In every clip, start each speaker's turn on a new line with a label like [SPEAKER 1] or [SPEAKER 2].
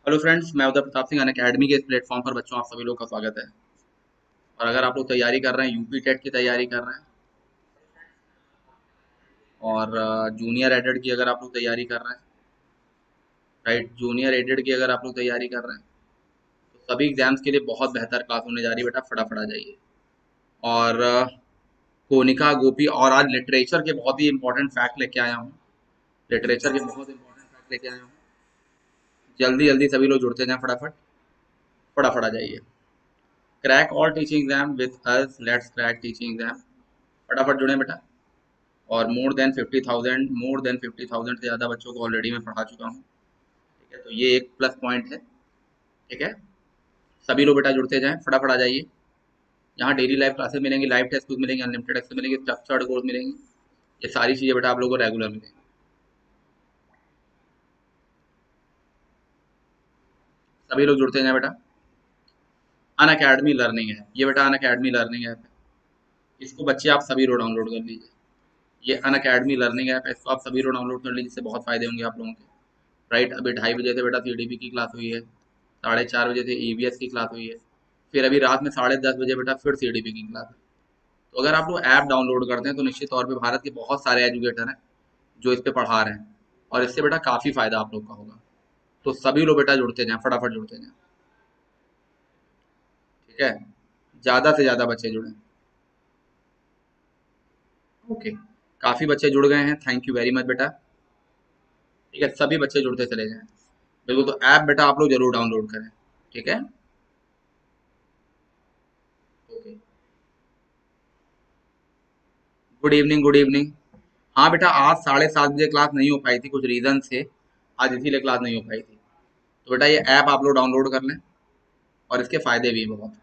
[SPEAKER 1] Hello friends, मैं Uday Pratap Singh Unacademy के इस प्लेटफॉर्म पर बच्चों आप सभी लोग का स्वागत है। और अगर आप लोग तैयारी कर रहे हैं, यूपी टेट की तैयारी कर रहे हैं और जूनियर एडेड की अगर आप लोग तैयारी कर रहे हैं, राइट, जूनियर एडेड की अगर आप लोग तैयारी कर रहे हैं, तो सभी एग्जाम्स के लिए बहुत बेहतर क्लास होने जा रही है। बेटा फटाफट आ जाइए। और कोनिका गोपी और आज लिटरेचर के बहुत ही इंपॉर्टेंट फैक्ट लेके आया हूँ। लिटरेचर के बहुत इंपॉर्टेंट फैक्ट लेके आया हूँ। जल्दी जल्दी सभी लोग जुड़ते जाएं, फटाफट फटाफट आ जाइए। Crack all teaching exam with us, let's crack teaching exam. फटाफट जुड़े बेटा। और मोर देन 50,000 से ज़्यादा बच्चों को ऑलरेडी मैं पढ़ा चुका हूँ। ठीक है, तो ये एक प्लस पॉइंट है। ठीक है, सभी लोग बेटा जुड़ते जाएं, फटाफट आ जाइए। यहाँ डेली लाइव क्लासेस मिलेंगी, लाइव टेस्ट बुक मिलेंगे, अनलिमिटेड एक्सेस मिलेंगे, स्ट्रक्चर्ड कोर्स मिलेंगी। ये सारी चीज़ें बेटा आप लोगों को रेगुलर मिलेंगी। सभी लोग जुड़ते जाएं बेटा। अन अकेडमी लर्निंग है ये बेटा, अन अकेडमी लर्निंग ऐप है। इसको बच्चे आप सभी लोग डाउनलोड कर लीजिए। ये अन अकेडमी लर्निंग ऐप है, इसको आप सभी लोग डाउनलोड कर लीजिए, जिससे बहुत फायदे होंगे आप लोगों के। राइट, अभी 2:30 बजे से बेटा सीडीपी की क्लास हुई है, 4:30 बजे से ईवीएस की क्लास हुई है, फिर अभी रात में 10:30 बजे बेटा फिर सीडीपी की क्लास है। तो अगर आप लोग ऐप डाउनलोड करते हैं तो निश्चित तौर पे भारत के बहुत सारे एजुकेटर हैं जो इस पे पढ़ा रहे हैं, और इससे बेटा काफ़ी फायदा आप लोग का होगा। तो सभी लोग बेटा जुड़ते जाएं, फटाफट जुड़ते जाएं। ठीक है, ज़्यादा से ज़्यादा बच्चे जुड़ें। ओके, काफ़ी बच्चे जुड़ गए हैं, थैंक यू वेरी मच बेटा। ठीक है, सभी बच्चे जुड़ते चले जाएं। बिल्कुल, तो ऐप बेटा आप लोग जरूर डाउनलोड करें। ठीक है, okay. Good evening, good evening. हाँ बेटा, आज 7:30 बजे क्लास नहीं हो पाई थी, कुछ रीज़न से आज इसीलिए क्लास नहीं हो पाई थी। तो बेटा ये ऐप आप लोग डाउनलोड कर लें, और इसके फ़ायदे भी बहुत हैं।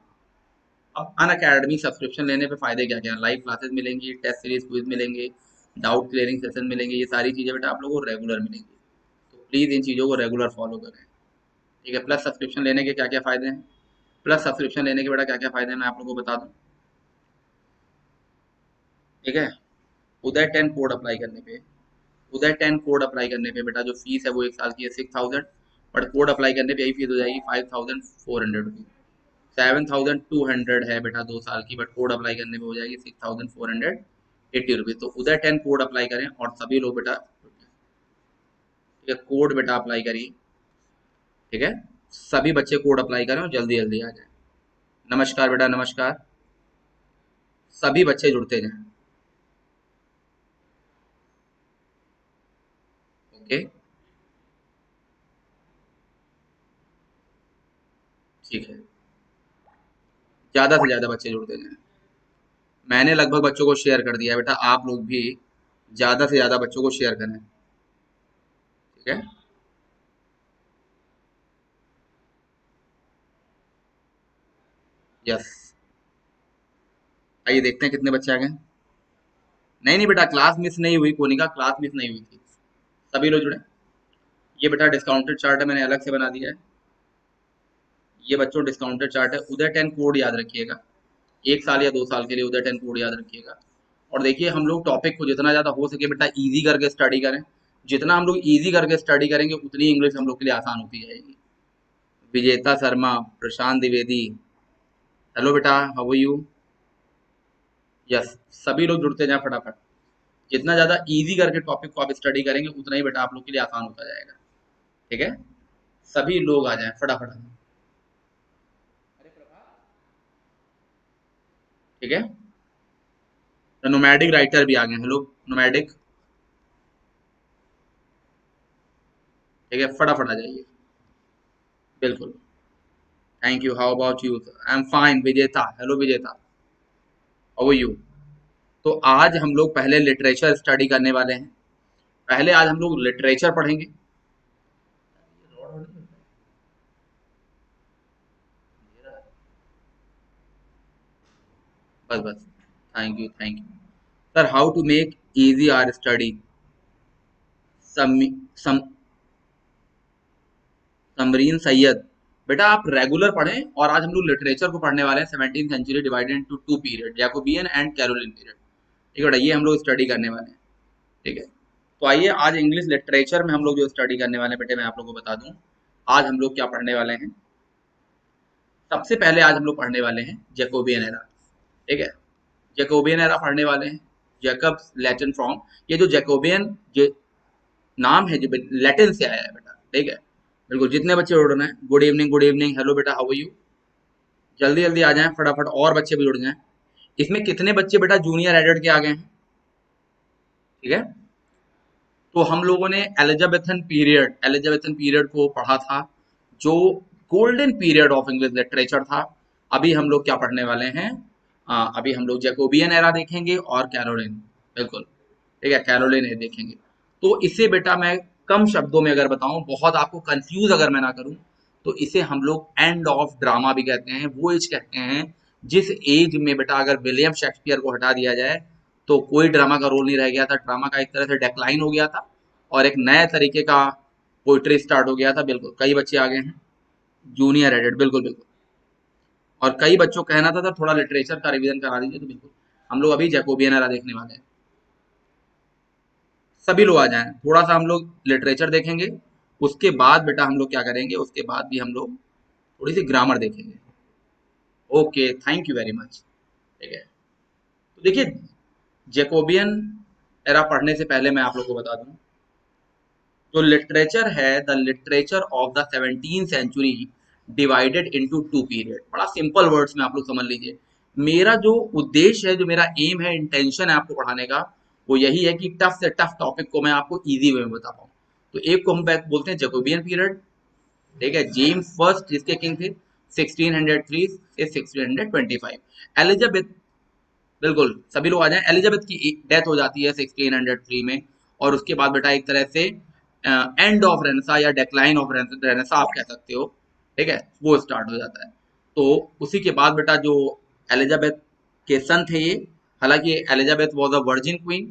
[SPEAKER 1] अब अन अकेडमी सब्सक्रिप्शन लेने पे फ़ायदे क्या क्या हैं? लाइव क्लासेस मिलेंगी, टेस्ट सीरीज क्विज मिलेंगे, डाउट क्लियरिंग सेशन मिलेंगे, ये सारी चीज़ें बेटा आप लोगों को रेगुलर मिलेंगी। तो प्लीज़ इन चीज़ों को रेगुलर फॉलो करें। ठीक है, प्लस सब्सक्रिप्शन लेने के क्या क्या फ़ायदे हैं? प्लस सब्सक्रिप्शन लेने के बेटा क्या क्या फ़ायदे हैं मैं आप लोगों को बता दूँ। ठीक है, उदय 10 कोड अप्लाई करने पे, उदय 10 कोड अप्लाई करने पे बेटा जो फीस है वो 1 साल की है 6,000, बट कोड अप्लाई करने पे यही फीस हो जाएगी 5,400 रुपीज़। 7,200 है बेटा 2 साल की, बट कोड अप्लाई करने पे हो जाएगी 6,480 रुपीज़। तो उदय 10 कोड अप्लाई करें और सभी लोग बेटा, ठीक है, कोड बेटा अप्लाई करिए। ठीक है, सभी बच्चे कोड अप्लाई करें और जल्दी जल्दी आ जाए। नमस्कार बेटा, नमस्कार। सभी बच्चे जुड़ते जाएं। ओके, ठीक है, ज़्यादा से ज़्यादा बच्चे जुड़ते जाएं। मैंने लगभग बच्चों को शेयर कर दिया है बेटा, आप लोग भी ज़्यादा से ज़्यादा बच्चों को शेयर करें। ठीक है, यस। आइए देखते हैं कितने बच्चे आ गए। नहीं नहीं बेटा, क्लास मिस नहीं हुई, कोनिका क्लास मिस नहीं हुई थी। सभी लोग जुड़े। ये बेटा डिस्काउंटेड चार्ट है, मैंने अलग से बना दिया है। ये बच्चों डिस्काउंटेड चार्ट है। उदय 10 कोड याद रखिएगा, 1 साल या 2 साल के लिए उदय 10 कोड याद रखिएगा। और देखिए, हम लोग टॉपिक को जितना ज़्यादा हो सके बेटा इजी करके स्टडी करें। जितना हम लोग इजी करके स्टडी करेंगे उतनी इंग्लिश हम लोग के लिए आसान होती जाएगी। विजेता शर्मा, प्रशांत द्विवेदी, हेलो बेटा, हाउ आर यू? यस, सभी लोग जुड़ते जाएं फटाफट। जितना ज़्यादा इजी करके टॉपिक को आप स्टडी करेंगे उतना ही बेटा आप लोग के लिए आसान होता जाएगा। ठीक है, सभी लोग आ जाएं फटाफट आ जाएं। अरे प्रभा, ठीक है, तो नोमैडिक राइटर भी आ गए। Hello nomadic. ठीक है, फटाफट आ जाइए। बिल्कुल, thank you, how about you? I am fine विजेता, हेलो विजेता, हाउ आर यू? तो आज हम लोग पहले लिटरेचर स्टडी करने वाले हैं। पहले आज हम लोग लिटरेचर पढ़ेंगे। बस बस, thank you thank you. Sir, how to make easy our study. सम, सम, समरीन सैयद। बेटा आप रेगुलर पढ़ें, और आज हम लोग लिटरेचर को पढ़ने वाले हैं, 17th century divided into 2 period, Jacobean and Caroline period. ठीक है बेटा, ये हम लोग स्टडी करने वाले हैं। ठीक है, तो आइए आज इंग्लिश लिटरेचर में हम लोग जो स्टडी करने वाले हैं बेटे मैं आप लोगों को बता दूं। आज हम लोग क्या पढ़ने वाले हैं? सबसे पहले आज हम लोग पढ़ने वाले हैं जैकोबियन एरा। ठीक है, जैकोबियन एरा पढ़ने वाले हैं। जैकब्स लैटिन फॉर्म, ये जो जैकोबियन जो नाम है, जो लैटिन से आया है बेटा। ठीक है, बिल्कुल। जितने बच्चे उड़ रहे हैं, गुड इवनिंग, हेलो बेटा, हाउ आर यू? जल्दी जल्दी आ जाएं फटाफट, और बच्चे भी जुड़ जाएं। इसमें कितने बच्चे बेटा जूनियर एडेड के आ गए हैं? ठीक है, तो हम लोगों ने एलिजाबेथन पीरियड को पढ़ा था, जो golden period of English literature था। अभी हम लोग क्या पढ़ने वाले हैं? अभी हम लोग जैकोबियन एरा देखेंगे और कैरोलिन। बिल्कुल, ठीक है, कैरोलिन है देखेंगे। तो इसे बेटा मैं कम शब्दों में अगर बताऊं, बहुत आपको कंफ्यूज अगर मैं ना करूं, तो इसे हम लोग एंड ऑफ ड्रामा भी कहते हैं। वो एज कहते हैं जिस एज में बेटा अगर विलियम शेक्सपियर को हटा दिया जाए तो कोई ड्रामा का रोल नहीं रह गया था। ड्रामा का एक तरह से डेक्लाइन हो गया था और एक नए तरीके का पोइट्री स्टार्ट हो गया था। बिल्कुल, कई बच्चे आ गए हैं जूनियर एडेड, बिल्कुल बिल्कुल। और कई बच्चों कहना था थोड़ा लिटरेचर का रिवीजन करा दीजिए, तो बिल्कुल हम लोग अभी जैकोबियन एरा देखने वाले हैं। सभी लोग आ जाएं, थोड़ा सा हम लोग लिटरेचर देखेंगे, उसके बाद बेटा हम लोग क्या करेंगे, उसके बाद भी हम लोग थोड़ी सी ग्रामर देखेंगे। Okay, thank you very much. ठीक है, तो देखिए, जैकोबियन एरा पढ़ने से पहले मैं आप लोग को बता दूं, जो लिटरेचर है, the literature of the 17th century divided into two period. बड़ा सिंपल वर्ड्स में आप लोग समझ लीजिए। मेरा जो उद्देश्य है, जो मेरा एम है, इंटेंशन है आपको पढ़ाने का, वो यही है कि टफ से टफ टॉपिक को मैं आपको इजी वे में बता पाऊँ। तो एक को हम बोलते हैं जैकोबियन पीरियड। ठीक है, जेम्स फर्स्ट जिसके किंग थे 1603 से 1625। एलिजाबेथ, बिल्कुल सभी लोग आ जाएं। एलिजाबेथ की डेथ हो जाती है 1603 में, और उसके बाद बेटा एक तरह से एंड ऑफ रेनेसा या डेक्लाइन ऑफ रेनेसा आप कह सकते हो। ठीक है, वो स्टार्ट हो जाता है। तो उसी के बाद बेटा जो एलिजाबेथ के सन थे ये, हालांकि Elizabeth was a virgin queen,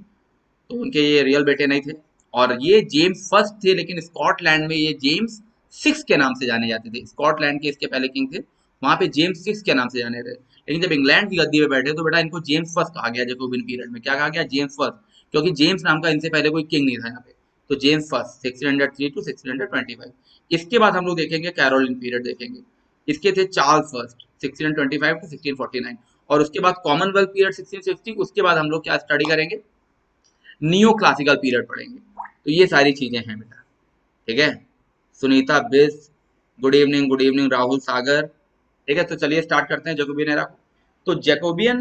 [SPEAKER 1] तो उनके ये रियल बेटे नहीं थे। और ये जेम्स फर्स्ट थे, लेकिन स्कॉटलैंड में ये जेम्स सिक्स के नाम से जाने जाते थे। स्कॉटलैंड के इसके पहले किंग थे, वहां पे जेम्स सिक्स के नाम से जाने थे। लेकिन जब इंग्लैंड की गद्दी पे बैठे तो बेटा इनको जेम्स फर्स्ट कहा गया। जैकोबिन पीरियड में क्या कहा गया? जेम्स फर्स्ट, क्योंकि जेम्स नाम का इनसे पहले कोई किंग नहीं था यहाँ पे। तो जेम्स फर्स्ट 1603 टू 1625। इसके बाद हम लोग देखेंगे कैरोलिन पीरियड देखेंगे। इसके थे चार्ल्स फर्स्ट 1625 टू 1649। और उसके बाद कॉमनवेल्थ पीरियड 1660। उसके बाद हम लोग क्या स्टडी करेंगे? नियो क्लासिकल पीरियड पढ़ेंगे। तो ये सारी चीजें हैं बेटा। ठीक है, सुनीता बिस, गुड इवनिंग राहुल सागर। ठीक है, तो चलिए स्टार्ट करते हैं जैकोबियन एरा को। तो जैकोबियन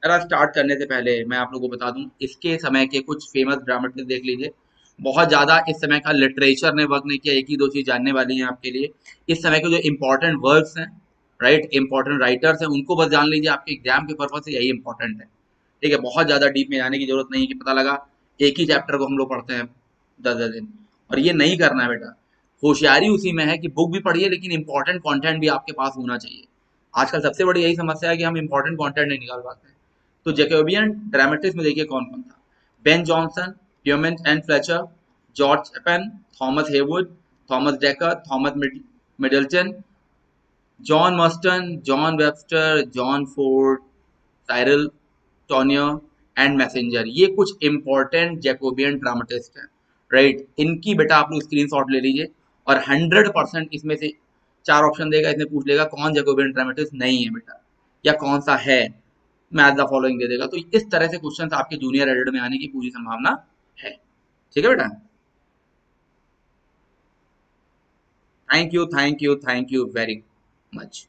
[SPEAKER 1] एरा स्टार्ट करने से पहले मैं आप लोगों को बता दूं, इसके समय के कुछ फेमस ड्रामेटिस्ट देख लीजिए। बहुत ज्यादा इस समय का लिटरेचर ने वर्क नहीं किया, एक ही दो चीज जानने वाली है आपके लिए। इस समय के जो इंपॉर्टेंट वर्क्स हैं, राइट, इंपॉर्टेंट राइटर्स हैं, उनको बस जान लीजिए, आपके एग्जाम के पर्पज से यही इंपॉर्टेंट है। ठीक है, बहुत ज्यादा डीप में जाने की जरूरत नहीं है कि पता लगा एक ही चैप्टर को हम लोग पढ़ते हैं 10 10 दिन। और ये नहीं करना है बेटा। होशियारी उसी में है कि बुक भी पढ़िए, लेकिन इंपॉर्टेंट कंटेंट भी आपके पास होना चाहिए। आजकल सबसे बड़ी यही समस्या है कि हम इंपॉर्टेंट कंटेंट नहीं निकाल पाते हैं। तो जैकोबियन ड्रामेटिस्ट में देखिए कौन कौन था। बेन जॉनसन, ह्यूमन and Fletcher, George Chapman, Thomas Heywood, Thomas Dekker, Thomas Middleton, John Marston, John Webster, John Ford, Cyril Tourneur and Massinger. ये कुछ इंपॉर्टेंट जैकोबियन ड्रामेटिस्ट हैं, राइट। इनकी बेटा आप लोग स्क्रीनशॉट ले लीजिए, और 100% इसमें से चार ऑप्शन देगा, इसमें पूछ लेगा कौन जैकोबियन ड्रामेटिस्ट नहीं है बेटा, या कौन सा है, मैच द फॉलोइंग दे देगा। तो इस तरह से क्वेश्चन आपके जूनियर एडेड में आने की पूरी संभावना है। ठीक है बेटा, thank you thank you thank you very much,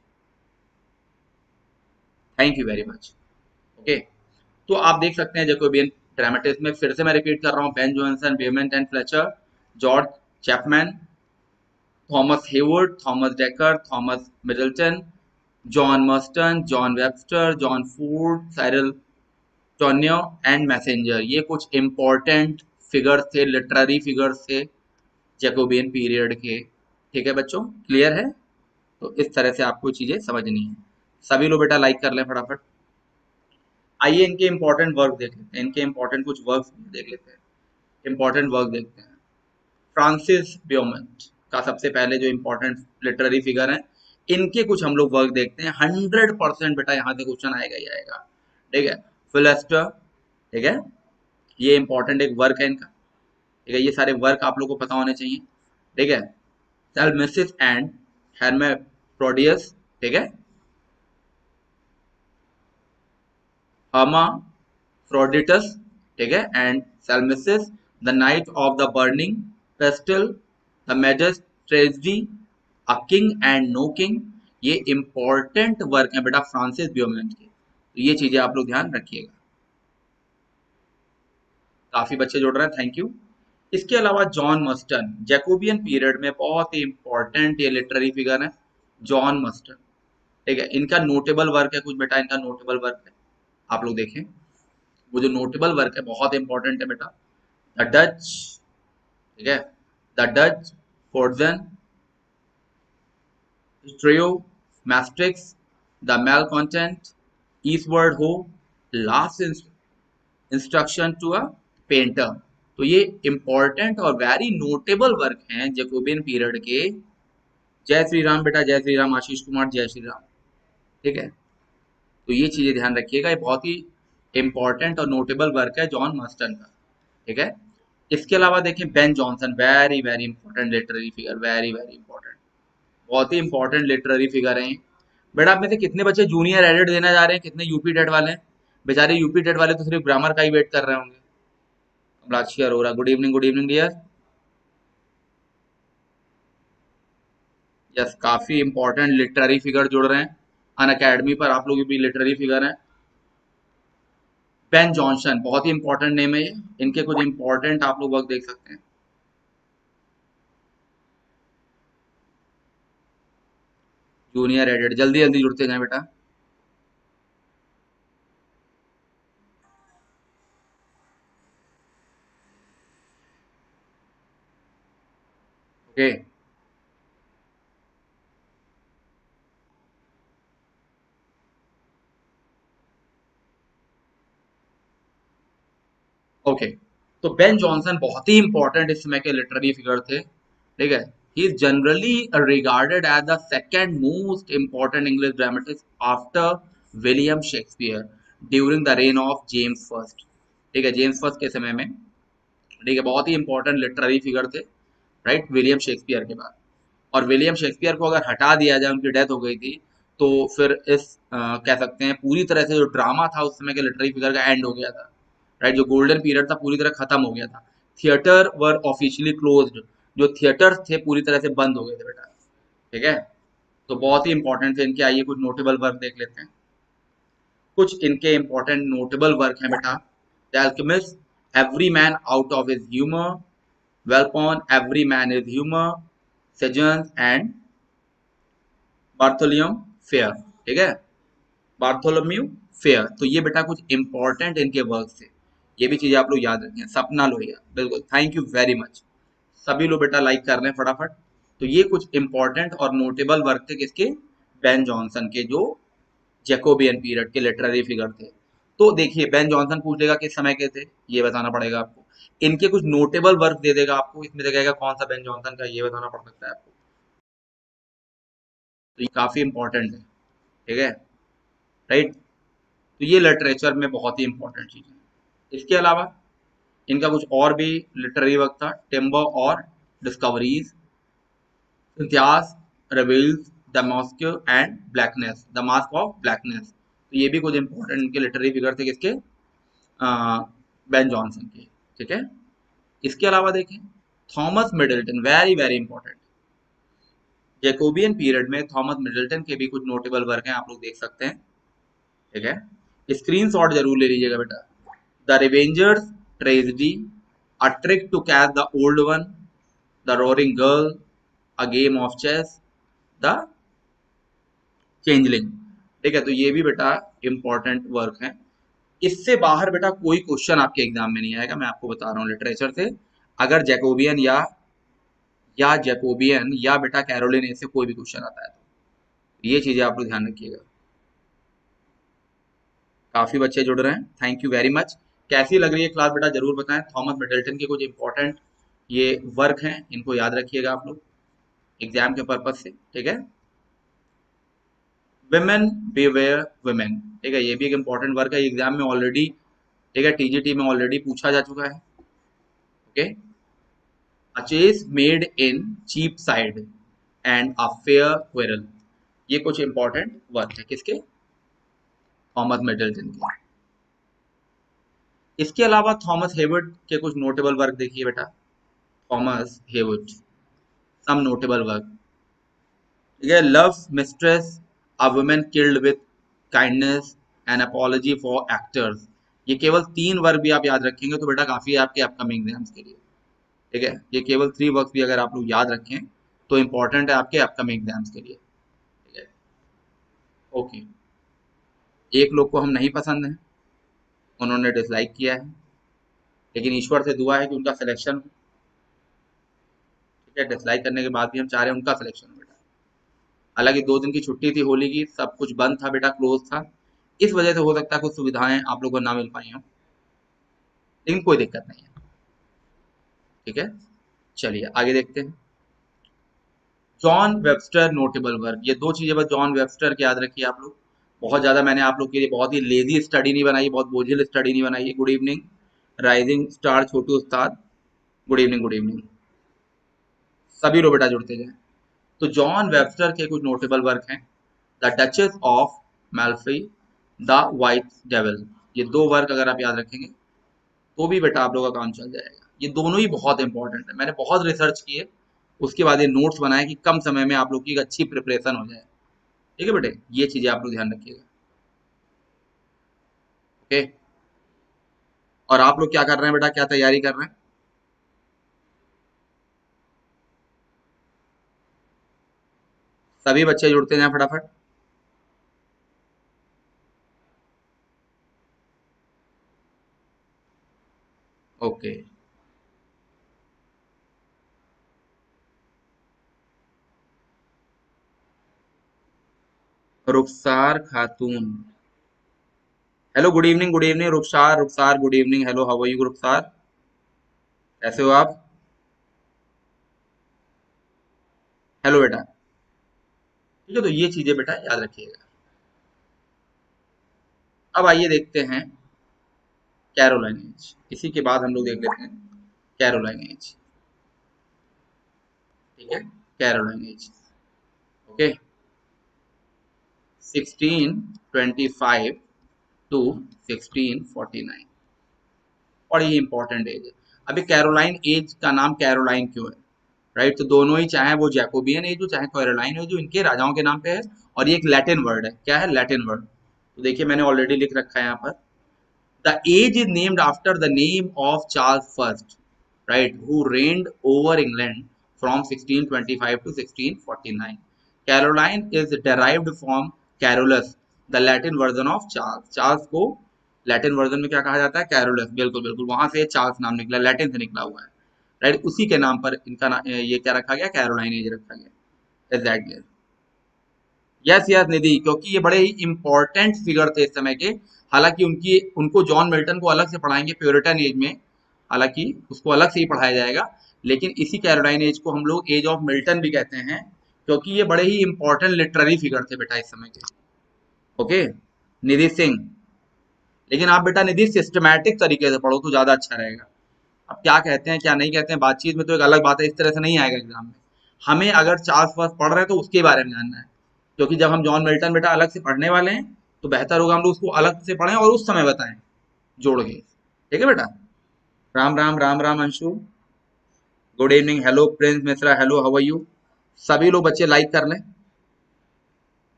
[SPEAKER 1] thank you very much. Okay, तो आप देख सकते हैं जैकोबियन ड्रामेटिस्ट में, फिर से मैं रिपीट कर रहा हूँ, Ben Jonson, Beaumont and Fletcher, George Chapman, Thomas Heywood, Thomas Dekker, Thomas Middleton, John Marston, John Webster, John Ford, Cyril Tourneur and Massinger. ये कुछ इंपॉर्टेंट फिगर्स थे, लिटरेरी फिगर्स थे जैकोबियन पीरियड के। ठीक है बच्चों, क्लियर है? तो इस तरह से आपको चीजें समझनी है। सभी लोग बेटा लाइक कर लें फटाफट। आइए इनके इंपॉर्टेंट वर्क देख लेते हैं, इनके इंपॉर्टेंट कुछ वर्क देख लेते हैं। इंपॉर्टेंट वर्क देखते हैं। फ्रांसिस ब्योमंट का सबसे पहले जो इंपॉर्टेंट लिटरेरी फिगर है, इनके कुछ हम लोग वर्क देखते हैं। 100% बेटा यहाँ से क्वेश्चन आएगा ही आएगा। ठीक है, फिलिस्टर, ठीक है, ये इंपॉर्टेंट एक वर्क है इनका। ठीक है, ये सारे वर्क आप लोग को पता होने चाहिए। ठीक है, सेल्मिसिस एंड हेर्मेप्रोडियस, ठीक है, हर्माफ्रोडिटस, ठीक है, and Salmacis, the knight of the burning pestle, the मैजेस्ट tragedy, a king and no king. ये इंपॉर्टेंट वर्क है बेटा फ्रांसिस ब्यूमोंट के, तो ये चीजें आप लोग ध्यान रखिएगा। काफी बच्चे जुड़ रहे हैं, थैंक यू। इसके अलावा जॉन मस्टन, जैकोबियन पीरियड में बहुत ही इंपॉर्टेंट ये लिटरेरी फिगर है, जॉन मस्टन, ठीक है। इनका नोटेबल वर्क है कुछ बेटा, इनका नोटेबल वर्क है, आप लोग देखें, वो जो नोटेबल वर्क है बहुत इंपॉर्टेंट है बेटा। द डच, ठीक है, द डच फोर्जन, ट्रियो, मैस्ट्रिक्स, the malcontent, Eastward ho, last instruction to a painter. तो ये इंपॉर्टेंट और वेरी नोटेबल वर्क हैं जैकोबियन पीरियड के। जय श्री राम बेटा, जय श्री राम, आशीष कुमार, जय श्री राम, ठीक है। तो ये चीजें ध्यान रखिएगा, ये बहुत ही इंपॉर्टेंट और नोटेबल वर्क है जॉन मस्टन का, ठीक है। इसके अलावा देखें Ben Jonson, very very important literary figure, very very important, बहुत ही इंपॉर्टेंट लिटरेरी फिगर है। बेटा आप में से कितने बच्चे जूनियर एडिट देना जा रहे हैं, कितने यूपी टेट वाले हैं? बेचारे यूपी टेट वाले तो सिर्फ ग्रामर का ही वेट कर रहे होंगे। Kamalakshi Arora, good evening dear. Yes, काफी इंपॉर्टेंट लिटरेरी फिगर जुड़ रहे हैं अन अकेडमी पर, आप लोग भी लिटरेरी फिगर हैं। बेन जॉनसन, बहुत ही इंपॉर्टेंट नेम है ये, इनके कुछ इंपॉर्टेंट आप लोग वर्क देख सकते हैं। जूनियर एडिट, जल्दी जल्दी जुड़ते जाए बेटा। Okay, okay. तो बेन जॉनसन बहुत ही इंपॉर्टेंट इस समय के लिटरेरी फिगर थे, ठीक है। He is generally regarded as the second most important English dramatist after William Shakespeare during the reign of James first, ठीक है, जेम्स फर्स्ट के समय में, ठीक है। बहुत ही इंपॉर्टेंट लिटरेरी फिगर थे, राइट, विलियम शेक्सपियर के बाद। और विलियम शेक्सपियर को अगर हटा दिया जाए, उनकी डेथ हो गई थी, तो फिर इस कह सकते हैं पूरी तरह से जो ड्रामा था उस समय के लिटरेरी फिगर का एंड हो गया था, राइट। जो गोल्डन पीरियड था पूरी तरह खत्म हो गया था। थिएटर वर ऑफिशियली क्लोज्ड, जो थिएटर थे पूरी तरह से बंद हो गए थे बेटा, ठीक है। तो बहुत ही इंपॉर्टेंट थे इनके, आइए कुछ नोटेबल वर्क देख लेते हैं। कुछ इनके इंपॉर्टेंट नोटेबल वर्क हैं बेटा। The alchemist, every man out of his humour, Volpone, every man is humour, Sejanus and Bartholomew fair, ठीक है, बार्थोलोम्यू फेयर। तो ये बेटा कुछ इंपॉर्टेंट इनके वर्क थे, ये भी चीजें आप लोग याद रखें। सपना लोहिया, बिल्कुल, थैंक यू वेरी मच। सभी लोग बेटा लाइक कर रहे हैं फटाफट। तो ये कुछ इंपॉर्टेंट और नोटेबल वर्क थे किसके, बेन जॉनसन के, जो जैकोबियन पीरियड के लिटरेरी फिगर थे। तो देखिए बेन जॉनसन पूछ लेगा किस समय के थे, ये बताना पड़ेगा आपको। इनके कुछ नोटेबल वर्क दे देगा आपको, इसमें देखेगा कौन सा बेन जॉनसन का, ये बताना पड़ सकता है आपको। तो ये काफी इंपॉर्टेंट है, ठीक है, राइट। तो ये लिटरेचर में बहुत ही इंपॉर्टेंट चीज है। इसके अलावा इनका कुछ और भी लिटरेरी वर्क था, टिम्बर और डिस्कवरीज, इतिहास, reveals the mask and blackness, the mask of blackness. तो ये भी कुछ इंपॉर्टेंट इनके लिटरेरी फिगर थे किसके, बेन जॉनसन के, ठीक है। इसके अलावा देखें Thomas Middleton, very very important, Jacobean period में थॉमस मिडल्टन के भी कुछ नोटेबल वर्क हैं, आप लोग देख सकते हैं, ठीक है। स्क्रीन शॉट जरूर ले लीजिएगा बेटा। The revenger's tragedy, a trick to catch the old one, the roaring girl, a game of chess, the changeling, ठीक है। तो ये भी बेटा इंपॉर्टेंट वर्क है। इससे बाहर बेटा कोई क्वेश्चन आपके एग्जाम में नहीं आएगा, मैं आपको बता रहा हूँ लिटरेचर से। अगर जैकोबियन या जैकोबियन या बेटा कैरोलिन से कोई भी क्वेश्चन आता है तो ये चीजें आप लोग ध्यान रखिएगा। काफी बच्चे जुड़ रहे हैं, थैंक यू वेरी मच। कैसी लग रही है क्लास बेटा जरूर बताएं। थॉमस मिडल्टन के कुछ इंपॉर्टेंट ये वर्क हैं, इनको याद रखिएगा आप लोग एग्जाम के पर्पज से, ठीक है। विमेन बिवेयर वुमेन, ठीक है, ये भी एक इंपॉर्टेंट वर्क है, एग्जाम में ऑलरेडी, ठीक है, टीजीटी में ऑलरेडी पूछा जा चुका है, okay. Purchase maid in Cheapside, and a fair quarrel. ये कुछ इंपॉर्टेंट वर्क है किसके? थॉमस मिडल्टन के। इसके अलावा थॉमस हेवुड के कुछ नोटेबल वर्क देखिए बेटा। Thomas Heywood, some notable work, ठीक है। Love mistress, a woman killed with kindness, an apology for actors. ये केवल 3 वर्क भी आप याद रखेंगे तो बेटा काफी है आपके अपकमिंग एग्जाम्स के लिए, ठीक है। ये केवल 3 वर्क भी अगर आप लोग याद रखें तो इंपॉर्टेंट है आपके अपकमिंग एग्जाम्स के लिए, ठीक है। ओके, एक लोग को हम नहीं पसंद है, उन्होंने डिसलाइक किया है, लेकिन ईश्वर से दुआ है कि उनका सिलेक्शन हो, ठीक है। डिसलाइक करने के बाद भी हम चाह रहे हैं उनका सिलेक्शन हो बेटा। हालांकि 2 दिन की छुट्टी थी होली की, सब कुछ बंद था बेटा, क्लोज था, इस वजह से हो सकता है कुछ सुविधाएं आप लोगों को ना मिल पाई हों, लेकिन कोई दिक्कत नहीं है, ठीक है। चलिए आगे देखते हैं। जॉन वेबस्टर नोटेबल वर्क, ये 2 चीजें बस जॉन वेबस्टर के याद रखिए आप लोग। बहुत ज्यादा मैंने आप लोग के लिए बहुत ही लेजी स्टडी नहीं बनाई, बहुत बोझिल स्टडी नहीं बनाई है। गुड इवनिंग राइजिंग स्टार छोटू उस्ताद, गुड इवनिंग गुड इवनिंग, सभी लोग बेटा जुड़ते जाएं। तो जॉन वेबस्टर के कुछ नोटेबल वर्क हैं। The Duchess of Malfi, the white devil, ये 2 वर्क अगर आप याद रखेंगे तो भी बेटा आप लोगों का काम चल जाएगा। ये दोनों ही बहुत इंपॉर्टेंट है, मैंने बहुत रिसर्च की है, उसके बाद ये नोट्स बनाए कि कम समय में आप लोग की एक अच्छी प्रिपरेशन हो जाए, ठीक है बेटे। ये चीजें आप लोग ध्यान रखिएगा, ओके। और आप लोग क्या कर रहे हैं बेटा, क्या तैयारी कर रहे हैं? सभी बच्चे जुड़ते जाएं फटाफट। Okay, Rukhsar Khatoon, hello good evening Rukhsar, Rukhsar good evening, hello how are you Rukhsar, कैसे हो आप? हेलो बेटा, ठीक है। तो ये चीजें बेटा याद रखिएगा। अब आइए देखते हैं कैरोलाइन एज, इसी के बाद हम लोग देख लेते हैं कैरोलाइन एज, ठीक है। Caroline as, okay. 1625 टू 1649, और ये इंपॉर्टेंट एज है। अभी कैरोलाइन एज का नाम कैरोलाइन क्यों है, राइट? तो दोनों ही, चाहे वो जैकोबियन एज हो चाहे कैरोलाइन एज हो, इनके राजाओं के नाम पे है। और ये एक लैटिन वर्ड है, क्या है? Latin word. तो देखिए मैंने ऑलरेडी लिख रखा है यहाँ पर, the age is named after the name of Charles first, right, who reigned over England from 1625 to 1649. Caroline is derived from Carolus, the Latin version of Charles. Charles को Latin version में क्या कहा जाता है? कैरोलस, बिल्कुल बिल्कुल, वहां से चार्ल्स नाम निकला, लैटिन से निकला हुआ है, राइट। उसी के नाम पर इनका ये क्या रखा गया? कैरोलाइन एज रखा गया, एग्जैक्टली। यस यस निधि, क्योंकि ये बड़े ही इंपॉर्टेंट फिगर थे इस समय के। हालांकि उनकी उनको जॉन मिल्टन को अलग से पढ़ाएंगे प्योरिटन एज में, हालांकि उसको अलग से ही पढ़ाया जाएगा, लेकिन इसी कैरोलाइन एज को हम लोग एज ऑफ मिल्टन भी कहते हैं, क्योंकि ये बड़े ही इंपॉर्टेंट लिटरेरी फिगर थे बेटा इस समय के, ओके। निधि सिंह, लेकिन आप बेटा निधि सिस्टमैटिक तरीके से पढ़ो तो ज्यादा अच्छा रहेगा। अब क्या कहते हैं क्या नहीं कहते हैं बातचीत में तो एक अलग बात है, इस तरह से नहीं आएगा एग्जाम में। हमें अगर चार्ल्स फर्स्ट पढ़ रहे हैं तो उसके बारे में जानना है, क्योंकि जब हम जॉन मिल्टन बेटा अलग से पढ़ने वाले हैं तो बेहतर होगा हम लोग उसको अलग से पढ़ें और उस समय बताएं जोड़ के, ठीक है बेटा। Ram Ram Ram Ram Anshu, good evening, hello Prince Mishra, hello how are you. सभी लोग बच्चे लाइक कर लें।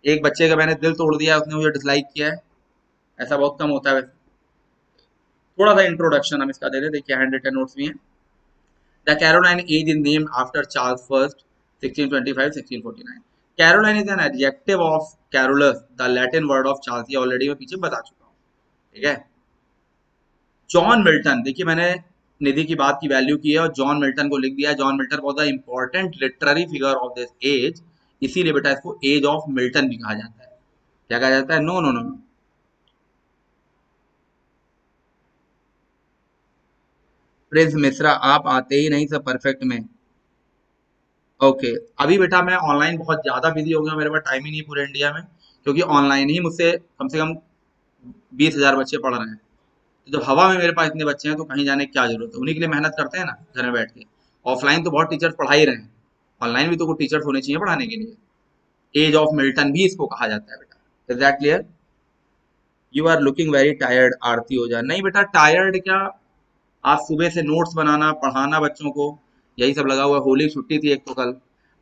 [SPEAKER 1] एक बच्चे का मैंने दिल तोड़ दिया, उसने मुझे डिसलाइक किया है, ऐसा बहुत कम होता है वैसे। थोड़ा सा इंट्रोडक्शन हम इसका दे दें, देखिए हैंड रिटन नोट्स भी हैं। The Caroline age is named after Charles I, 1625-1649. Caroline is an adjective of Carolus, the Latin word of Charles, ये ऑलरेडी मैं पीछे बता चुका हूँ, ठीक है। जॉन मिल्टन, देखिए मैंने निधि की बात की वैल्यू की है और जॉन मिल्टन को लिख दिया। John Milton was the important literary figure of this age, इसीलिए बेटा इसको एज ऑफ मिल्टन भी कहा जाता है। क्या कहा जाता है? No no no, Prince Mishra आप आते ही नहीं सब परफेक्ट में। ओके, अभी बेटा मैं ऑनलाइन बहुत ज्यादा बिजी हो गया, मेरे पास टाइम ही नहीं है पूरे इंडिया में, क्योंकि ऑनलाइन ही मुझसे कम से कम 20,000 बच्चे पढ़ रहे हैं। तो जब हवा में मेरे पास इतने बच्चे हैं तो कहीं जाने की क्या जरूरत है, उन्हीं के लिए मेहनत करते हैं ना घर में बैठ के। ऑफलाइन तो बहुत टीचर्स पढ़ा ही रहे हैं, ऑनलाइन भी तो कोई टीचर्स होने चाहिए पढ़ाने के लिए। एज ऑफ मिल्टन भी इसको कहा जाता है बेटा। Is that clear? You are looking very tired आरती हो जाए। नहीं बेटा टायर्ड क्या, आज सुबह से नोट्स बनाना पढ़ाना बच्चों को, यही सब लगा हुआ है। होली छुट्टी थी एक तो कल,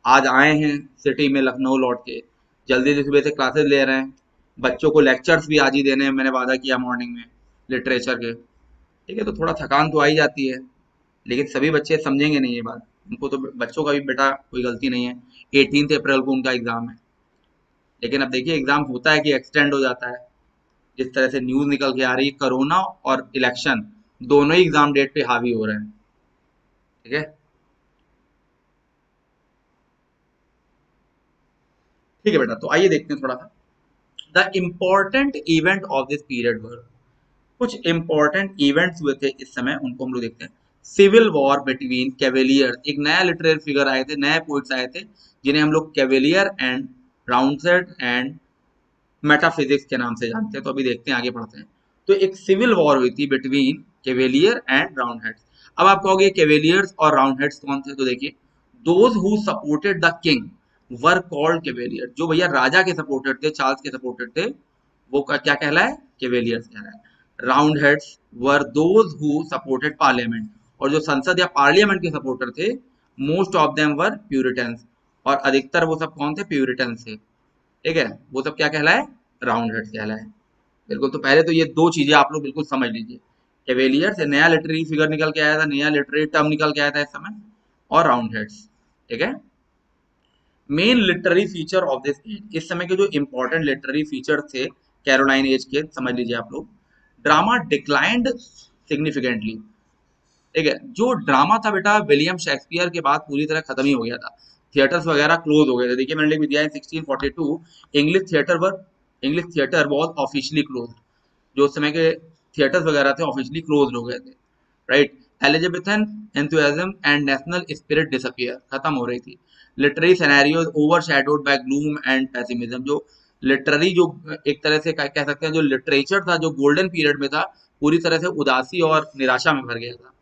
[SPEAKER 1] आज आए हैं सिटी में लखनऊ लौट के, जल्दी से सुबह से क्लासेस ले रहे हैं। बच्चों को लेक्चर्स भी आज ही देने हैं, मैंने वादा किया मॉर्निंग में लिटरेचर के। ठीक है, तो थोड़ा थकान तो आ ही जाती है, लेकिन सभी बच्चे समझेंगे नहीं ये बात। उनको तो, बच्चों का भी बेटा कोई गलती नहीं है। 18 अप्रैल को उनका एग्जाम है, लेकिन अब देखिए एग्जाम होता है कि एक्सटेंड हो जाता है। जिस तरह से न्यूज निकल के आ रही है, कोरोना और इलेक्शन दोनों ही एग्जाम डेट पे हावी हो रहे हैं। ठीक है, ठीक है बेटा, तो आइए देखते हैं थोड़ा सा the important event of this period वर। कुछ इंपॉर्टेंट इवेंट्स हुए थे इस समय, उनको हम लोग देखते हैं। सिविल वॉर बिटवीन कैवेलियर, एक नया लिटरेरी फिगर आए थे, नए पोइट्स आए थे, जिन्हें हम लोग कैवेलियर एंड राउंडसेट एंड मेटाफिजिक्स के नाम से जानते हैं। तो अभी देखते हैं, आगे पढ़ते हैं। तो एक सिविल वॉर हुई थी between cavalier and round heads. अब आप कहोगे कैवेलियर्स और राउंड हेड्स कौन थे, तो देखिए those who supported the king were called cavalier. जो भैया राजा के सपोर्टेड थे, चार्ल्स के सपोर्टेड थे, वो क्या कहलाए, कैवेलियर्स कहलाए। Round heads were those who supported parliament, और जो संसद या पार्लियामेंट के सपोर्टर थे, most of them were Puritans, और अधिकतर वो सब कौन थे, प्यूरिटन्स थे। ठीक है, वो सब क्या कहलाए, राउंड हेड्स कहलाए। बिल्कुल, तो पहले तो ये दो चीजें आप लोग बिल्कुल समझ लीजिए। कैवेलियर से नया लिटरेरी फिगर निकल के आया था, नया लिटरेरी टर्म निकल के आया था इस समय, और राउंड हेड्स। ठीक है, main literary feature of this age, इस समय के जो इंपॉर्टेंट लिटरेरी फीचर थे कैरोलाइन एज के, समझ लीजिए आप लोग। Drama declined significantly. ठीक है, जो ड्रामा था बेटा विलियम शेक्सपियर के बाद पूरी तरह खत्म ही हो गया था। थिएटर्स वगैरह क्लोज हो गए थे। देखिए मैंने लिख भी दिया है 1642 English theatre were, English theatre was officially close. जो उस समय के थिएटर्स वगैरह थे ऑफिशियली क्लोज हो गए थे। Right, Elizabethan enthusiasm and national spirit disappear, खत्म हो रही थी। Literary scenarios overshadowed by gloom and pessimism. जो लिटरेरी, जो एक तरह से कह सकते हैं, जो लिटरेचर था, जो गोल्डन पीरियड में था, पूरी तरह से उदासी और निराशा में भर गया था।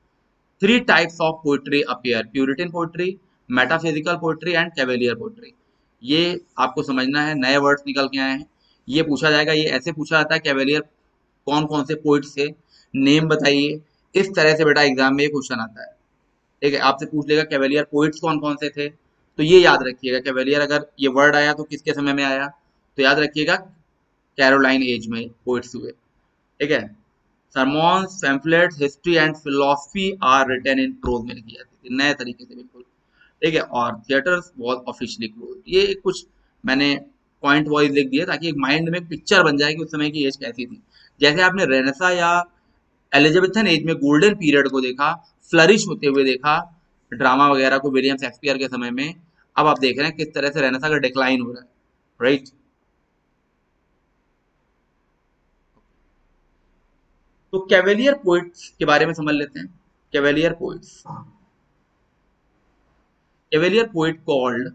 [SPEAKER 1] Three types of poetry appear, Puritan poetry, metaphysical poetry and cavalier poetry. ये आपको समझना है, नए वर्ड्स निकल के आए हैं। ये पूछा जाएगा, ये ऐसे पूछा जाता है, कैवेलियर कौन कौन से पोइट्स थे, नेम बताइए। इस तरह से बेटा एग्जाम में ये क्वेश्चन आता है। ठीक है, आपसे पूछ लेगा कैवेलियर पोइट्स कौन कौन से थे, तो ये याद रखिएगा। कैवेलियर अगर ये वर्ड आया तो किसके समय में आया, तो याद रखिएगा कैरोलाइन एज में पोइट्स हुए। ठीक है, sermons, pamphlets, history and philosophy are written in prose में लिखी जाती थी, नए तरीके से बिल्कुल। ठीक है, और थिएटर्स बहुत ऑफिशियली क्लोज। ये कुछ मैंने पॉइंट वाइज लिख दिया ताकि एक माइंड में पिक्चर बन जाए कि उस समय की एज कैसी थी। जैसे आपने रेनेसा या एलिजाबेथन एज में गोल्डन पीरियड को देखा, फ्लरिश होते हुए देखा ड्रामा वगैरह को विलियम शेक्सपियर के समय में, अब आप देख रहे हैं किस तरह से रेनेसा का डिक्लाइन हो रहा है। राइट, तो कैवेलियर पोइट्स के बारे में समझ लेते हैं। Cavalier poets, cavalier poet called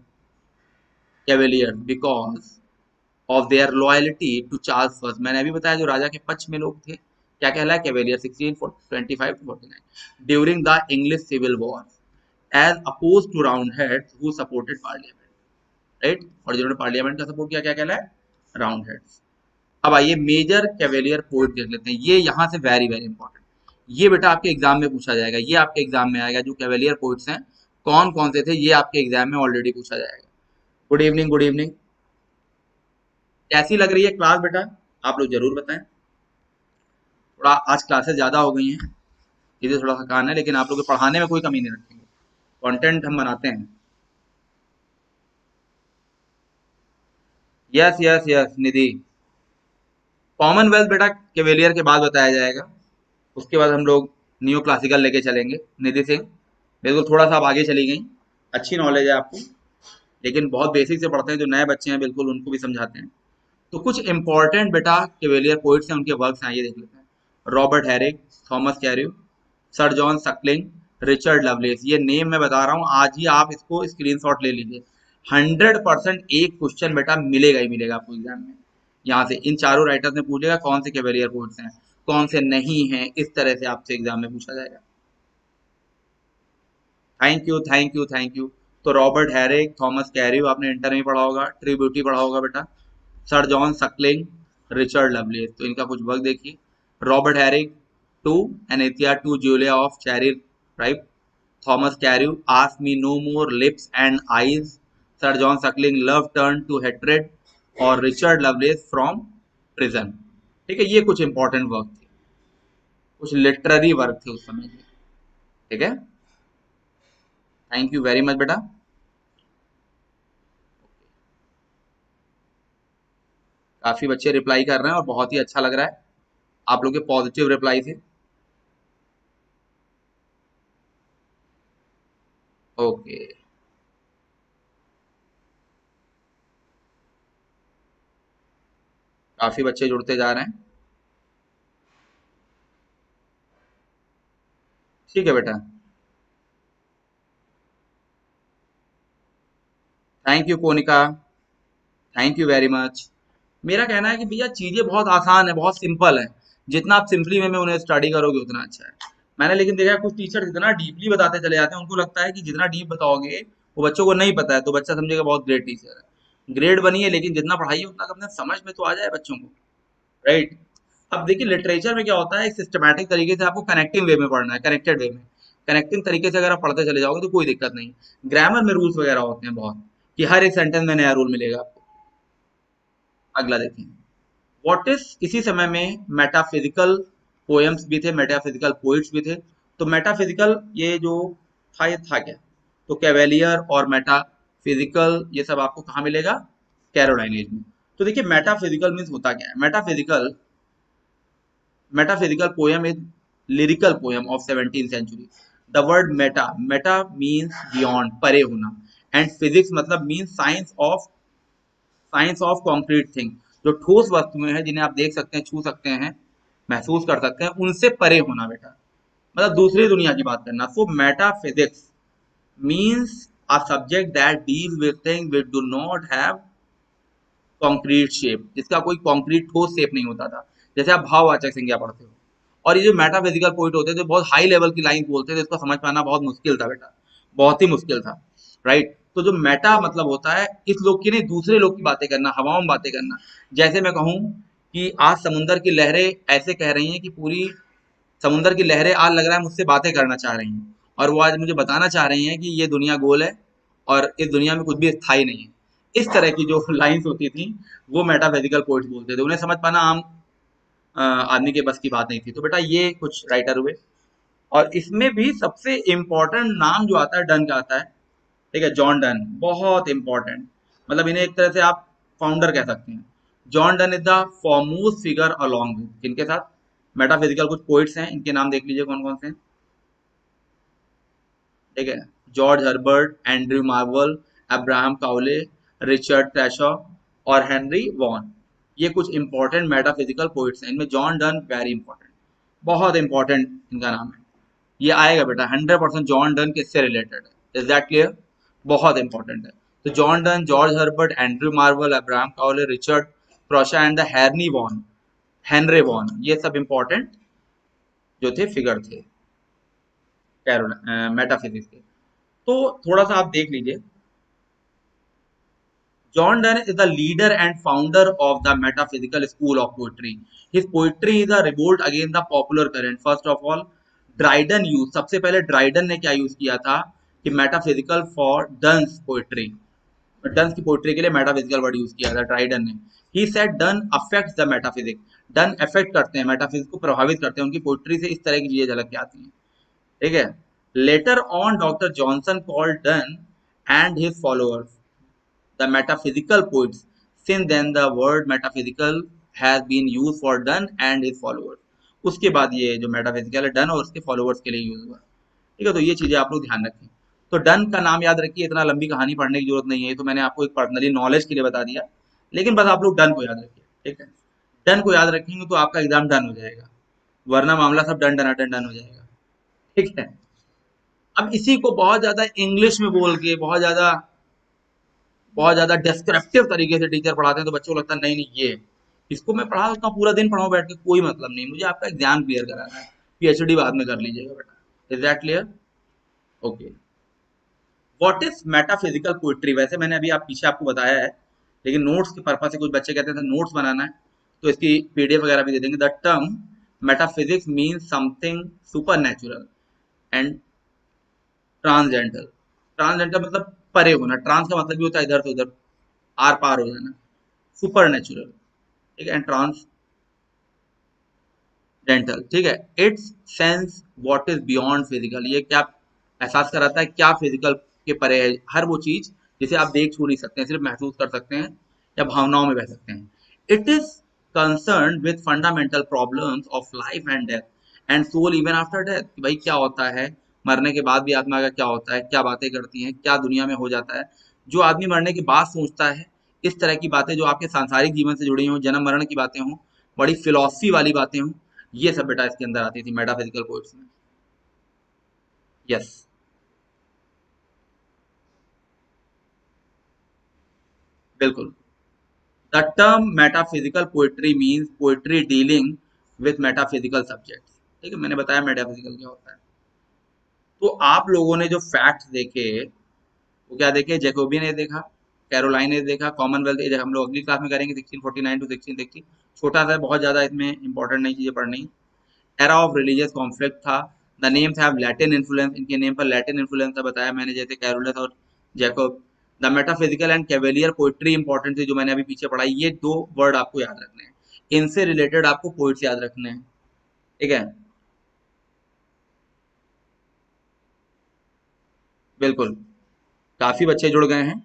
[SPEAKER 1] cavalier because of their loyalty to Charles first. मैंने अभी बताया जो राजा के पक्ष में लोग थे, क्या कहला है, cavalier 1625 to 49 during the English civil war as oppose to Roundheads who supported parliament. Right, और जिन्होंने पार्लियामेंट का सपोर्ट किया क्या कहला है, राउंड हेड्स। अब आइए मेजर कैवेलियर पोइट देख लेते हैं। ये यहाँ से वेरी वेरी इंपॉर्टेंट, ये बेटा आपके एग्जाम में पूछा जाएगा, ये आपके एग्जाम में आएगा। जो कैवेलियर पोइट्स हैं कौन कौन से थे, ये आपके एग्जाम में ऑलरेडी पूछा जाएगा। Good evening, good evening. कैसी लग रही है क्लास बेटा, आप लोग जरूर बताएं। थोड़ा आज क्लासेस ज्यादा हो गई हैं, इधर थोड़ा थकान है, लेकिन आप लोग के पढ़ाने में कोई कमी नहीं रखेंगे, कंटेंट हम बनाते हैं। यस यस यस निधि, कॉमनवेल्थ बेटा केवेलियर के बाद बताया जाएगा, उसके बाद हम लोग न्यू क्लासिकल लेके चलेंगे। निधि सिंह बिल्कुल, थोड़ा सा आप आगे चली गई, अच्छी नॉलेज है आपको, लेकिन बहुत बेसिक से पढ़ते हैं। जो नए बच्चे हैं बिल्कुल उनको भी समझाते हैं। तो कुछ इंपॉर्टेंट बेटा केवेलियर पोइट्स हैं, उनके वर्क्स हैं, ये देख लेते हैं। Robert Herrick, Thomas Cairo, sir John Suckling, Richard loveless. ये नेम मैं बता रहा हूँ, आज ही आप इसको स्क्रीनशॉट ले लीजिए। 100% एक क्वेश्चन बेटा मिलेगा ही मिलेगा आपको एग्जाम में। यहाँ से इन चारों राइटर्स ने पूछेगा कौन से कैवेलियर पोइट्स हैं, कौन से नहीं हैं, इस तरह से आपसे एग्जाम में पूछा जाएगा। Thank you thank you thank you. तो रॉबर्ट हैरिक, थॉमस कैरियो आपने इंटर में पढ़ा होगा, ट्रिब्यूटी पढ़ा होगा बेटा, sir John Suckling, Richard Lovelace. तो इनका कुछ वर्क देखिए। Robert Herrick, to Anthea to Julia of cherry, right. Thomas Carew, ask me no more, lips and eyes. Sir John Suckling, love turn to hatred. और Richard Lovelace, from prison. ठीक है, ये कुछ important work थे, कुछ literary work थे उस समय के। ठीक है, थैंक यू वेरी मच बेटा। काफी बच्चे रिप्लाई कर रहे हैं और बहुत ही अच्छा लग रहा है, आप लोग के पॉजिटिव रिप्लाई थे। ओके, काफी बच्चे जुड़ते जा रहे हैं। ठीक है बेटा, thank you Konika, thank you very much. मेरा कहना है कि भैया चीजें बहुत आसान है, बहुत सिंपल है, जितना आप सिंपली वे में उन्हें स्टडी करोगे उतना अच्छा है। मैंने लेकिन देखा है कुछ टीचर इतना डीपली बताते चले जाते हैं, उनको लगता है कि जितना डीप बताओगे वो बच्चों को नहीं पता है, तो बच्चा समझेगा बहुत ग्रेट टीचर है। ग्रेड बनिए, लेकिन जितना पढ़ाइए उतना कम से कम समझ में तो आ जाए बच्चों को, राइट। अब देखिए लिटरेचर में क्या होता है, एक सिस्टमैटिक तरीके से आपको कनेक्टिंग वे में पढ़ना है, कनेक्टेड वे में। कनेक्टिंग तरीके से अगर आप पढ़ते चले जाओगे तो कोई दिक्कत नहीं। ग्रामर में रूल्स वगैरह होते हैं बहुत, कि हर एक सेंटेंस में नया रूल मिलेगा आपको। अगला देखें, व्हाट इज, किसी समय में मेटाफिजिकल पोएम्स भी थे, मेटाफिजिकल पोइट्स भी थे। तो मेटाफिजिकल ये जो था, ये था क्या? तो कैवेलियर और मेटाफिजिकल ये सब आपको कहाँ मिलेगा? कैरोलाइन एज में। तो देखिए मेटाफिजिकल मीन्स होता क्या है। Metaphysical poem is lyrical poem of 17th century. The word meta, meta means beyond, परे होना, एंड फिजिक्स मतलब means science of concrete thing, जो ठोस वस्तुएं हैं जिन्हें आप देख सकते हैं, छू सकते हैं, महसूस कर सकते हैं, उनसे परे होना बेटा, मतलब दूसरी दुनिया की बात करना। So metaphysics means a subject that deal with thing which do not have concrete shape, जिसका कोई कॉन्क्रीट ठोस शेप नहीं होता था। जैसे आप भाववाचक संज्ञा पढ़ते हो, और ये जो मेटाफिजिकल पोइट होते थे बहुत हाई लेवल की लाइन बोलते थे, इसको समझ पाना बहुत मुश्किल था बेटा, बहुत ही मुश्किल था, राइट। तो जो मेटा मतलब होता है इस लोग की नहीं, दूसरे लोग की बातें करना, हवाओं में बातें करना। जैसे मैं कहूँ कि आज समुंदर की लहरें ऐसे कह रही हैं कि पूरी समुंदर की लहरें आज लग रहा है मुझसे बातें करना चाह रही हैं, और वो आज मुझे बताना चाह रही हैं कि ये दुनिया गोल है और इस दुनिया में कुछ भी स्थायी नहीं है। इस तरह की जो लाइंस होती थी वो मेटाफिजिकल पोइट्स बोलते थे, उन्हें समझ पाना आम आदमी के बस की बात नहीं थी। तो बेटा ये कुछ राइटर हुए, और इसमें भी सबसे इम्पोर्टेंट नाम जो आता है डन का आता है। ठीक है, जॉन डन बहुत इंपॉर्टेंट, मतलब इन्हें एक तरह से आप फाउंडर कह सकते हैं। John Donne is the foremost figure along with किनके साथ? मेटाफिजिकल कुछ पोइट्स हैं, इनके नाम देख लीजिए कौन कौन से हैं। ठीक है, George Herbert, Andrew Marvell, Abraham Cowley, Richard Crashaw और हेनरी वॉन। ये कुछ इंपॉर्टेंट मेटाफिजिकल पोइट्स हैं, इनमें जॉन डन वेरी इंपॉर्टेंट, बहुत इंपॉर्टेंट इनका नाम है। ये आएगा बेटा 100%, जॉन डन किससे रिलेटेड है, इज दैट क्लियर? बहुत इंपॉर्टेंट है। तो John Donne, George Herbert, Andrew Marvell, Abraham Cowley, Richard Crashaw and the Henry Vaughan, Henry Vaughan, ये सब इंपॉर्टेंट जो थे फिगर थे मेटाफिजिक्स के। तो थोड़ा सा आप देख लीजिए, John Donne is the leader and founder of the metaphysical school of poetry. His poetry is a revolt against the popular current. First of all, Dryden use, सबसे पहले ड्राइडन ने क्या यूज किया था कि मेटाफिजिकल फॉर डन्स पोएट्री, डन्स की poetry के लिए मेटाफिजिकल वर्ड यूज किया था ड्राइडन ने। He said done affects the metaphysics, done affect करते हैं, मेटाफिजिक्स को प्रभावित करते हैं, उनकी पोएट्री से इस तरह की चीजें झलक के आती हैं। ठीक है, later on doctor Johnson called done and his followers the metaphysical poets. Since then the word metaphysical has been used for Donne and his followers. उसके बाद ये जो मेटाफिजिकल है डन और उसके फॉलोअर्स के लिए यूज हुआ। ठीक है, तो ये चीजें आप लोग ध्यान रखें। तो डन का नाम याद रखिए, इतना लंबी कहानी पढ़ने की जरूरत नहीं है, तो मैंने आपको एक पर्सनली नॉलेज के लिए बता दिया, लेकिन बस आप लोग डन को याद रखिए। ठीक है, डन को याद रखेंगे तो आपका एग्जाम डन हो जाएगा, वरना मामला सब डन डनाटन डन हो जाएगा। ठीक है, अब इसी को बहुत ज्यादा इंग्लिश में बोल के बहुत ज्यादा डिस्क्रिप्टिव तरीके से टीचर पढ़ाते हैं, तो बच्चों को लगता है नहीं नहीं ये इसको मैं पढ़ा सकता हूँ पूरा दिन पढ़ाऊँ बैठ के, कोई मतलब नहीं, मुझे आपका एग्जाम क्लियर कराना है, पीएचडी बाद में कर लीजिएगा बेटा। Is that clear? Okay, what is metaphysical poetry? वैसे मैंने अभी आप पीछे आपको बताया है, लेकिन नोट्स के पर्पज से कुछ बच्चे कहते थे नोट्स बनाना है, तो इसकी पीडीएफ वगैरह भी दे देंगे। The term metaphysics means something super natural and transgender. Transgender मतलब परे होना, ट्रांस का मतलब भी होता है इधर से उधर, आर पार हो जाना, सुपर नेचुरल, ठीक है, एंड ट्रांसडेंटल, ठीक है। Its sense what is beyond physical, ये क्या एहसास कराता है, क्या फिजिकल के परे है, हर वो चीज जिसे आप देख छू नहीं सकते हैं, सिर्फ महसूस कर सकते हैं या भावनाओं में बह सकते हैं। It is concern with fundamental problems of life and death and soul even after death, भाई क्या होता है मरने के बाद भी, आत्मा का क्या होता है, क्या बातें करती हैं, क्या दुनिया में हो जाता है। जो आदमी मरने के बाद सोचता है इस तरह की बातें, जो आपके सांसारिक जीवन से जुड़ी हों, जन्म मरण की बातें हों, बड़ी फिलॉसफी वाली बातें हों, ये सब बेटा इसके अंदर आती थी मेटाफिजिकल पोइट्स में। यस, बिल्कुल। The term metaphysical poetry means poetry dealing with metaphysical subject, ठीक है, मैंने बताया मेटाफिजिकल क्या होता है। तो आप लोगों ने जो फैक्ट्स देखे वो क्या देखे, जैकोबी ने देखा, कैरोलाइन ने देखा, कॉमनवेल्थ एज हम लोग अगली क्लास में करेंगे 1649 टू 1660, छोटा सा, बहुत ज्यादा इसमें इंपॉर्टेंट नहीं चीजें पढ़नी। एरा ऑफ रिलीजियस कॉन्फ्लिक्ट था। The names have Latin influence, इनके नेम पर लैटिन इन्फ्लुएंस था, बताया मैंने, जैसे कैरोलस और Jacob. The metaphysical and cavalier poetry important थी, जो मैंने अभी पीछे पढ़ाई, ये दो वर्ड आपको याद रखने हैं, इनसे रिलेटेड आपको पोइट्स याद रखने हैं, ठीक है, बिल्कुल। काफी बच्चे जुड़ गए हैं।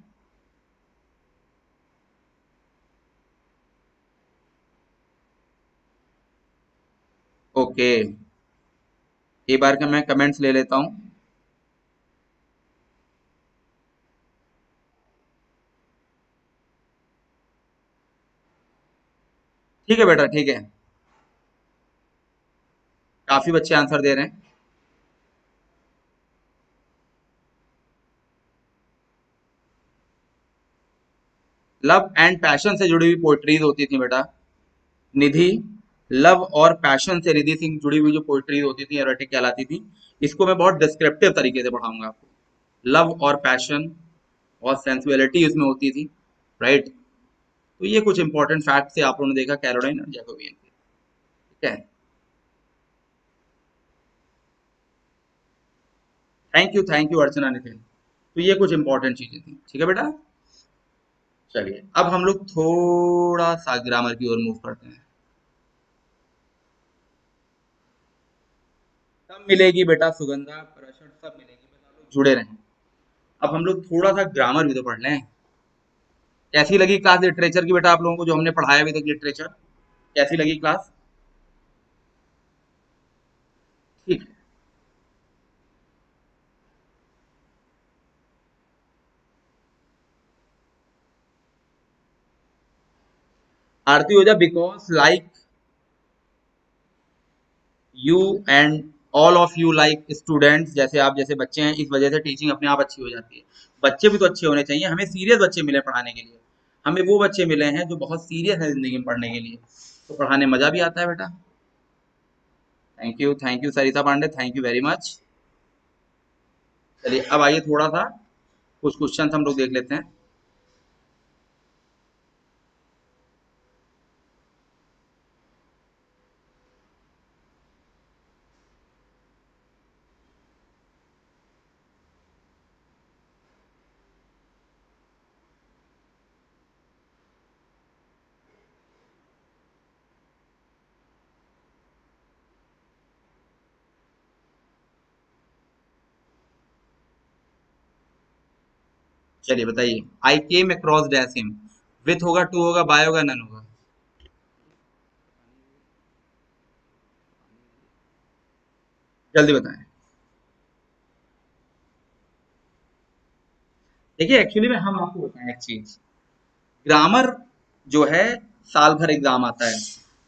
[SPEAKER 1] ओके, एक बार का मैं कमेंट्स ले लेता हूँ। ठीक है बेटा, ठीक है, काफी बच्चे आंसर दे रहे हैं। लव एंड पैशन से जुड़ी हुई पोइट्रीज होती थी बेटा, निधि। लव और पैशन से निधि सिंह जुड़ी हुई जो पोइट्रीज होती थी एरोटिक कहलाती थी। इसको मैं बहुत डिस्क्रिप्टिव तरीके से पढ़ाऊंगा आपको। लव और पैशन और सेंसुअलिटी उसमें होती थी, राइट। तो ये कुछ इंपॉर्टेंट फैक्ट से आप लोगों ने देखा कैरोलाइन और जैकोबियन के, ठीक है। थैंक यू अर्चना नितिन। तो ये कुछ इंपॉर्टेंट चीजें थी, ठीक है बेटा। चलिए अब हम लोग थोड़ा सा ग्रामर की ओर मूव करते हैं। सब मिलेगी बेटा, सुगंधा प्रश्न सब मिलेगी बेटा, आप लोग जुड़े रहें। अब हम लोग थोड़ा सा ग्रामर भी तो पढ़ लें। कैसी लगी क्लास लिटरेचर की बेटा आप लोगों को, जो हमने पढ़ाया अभी तक लिटरेचर, कैसी लगी क्लास? ठीक है। आरती हो जा, because like you and all of you like students, जैसे आप जैसे बच्चे हैं, इस वजह से टीचिंग अपने आप अच्छी हो जाती है। बच्चे भी तो अच्छे होने चाहिए, हमें सीरियस बच्चे मिले पढ़ाने के लिए। हमें वो बच्चे मिले हैं जो बहुत सीरियस है जिंदगी में पढ़ने के लिए, तो पढ़ाने मजा भी आता है बेटा। Thank you Sarita Pande, thank you very much. चलिए अब आइए थोड़ा सा कुछ क्वेश्चन हम लोग देख लेते हैं। चलिए बताइए, I came across dash him, with होगा, टू होगा, बाय होगा, नन होगा? जल्दी बताएं। देखिए एक्चुअली में हम आपको बताएं एक चीज, ग्रामर जो है साल भर एग्जाम आता है,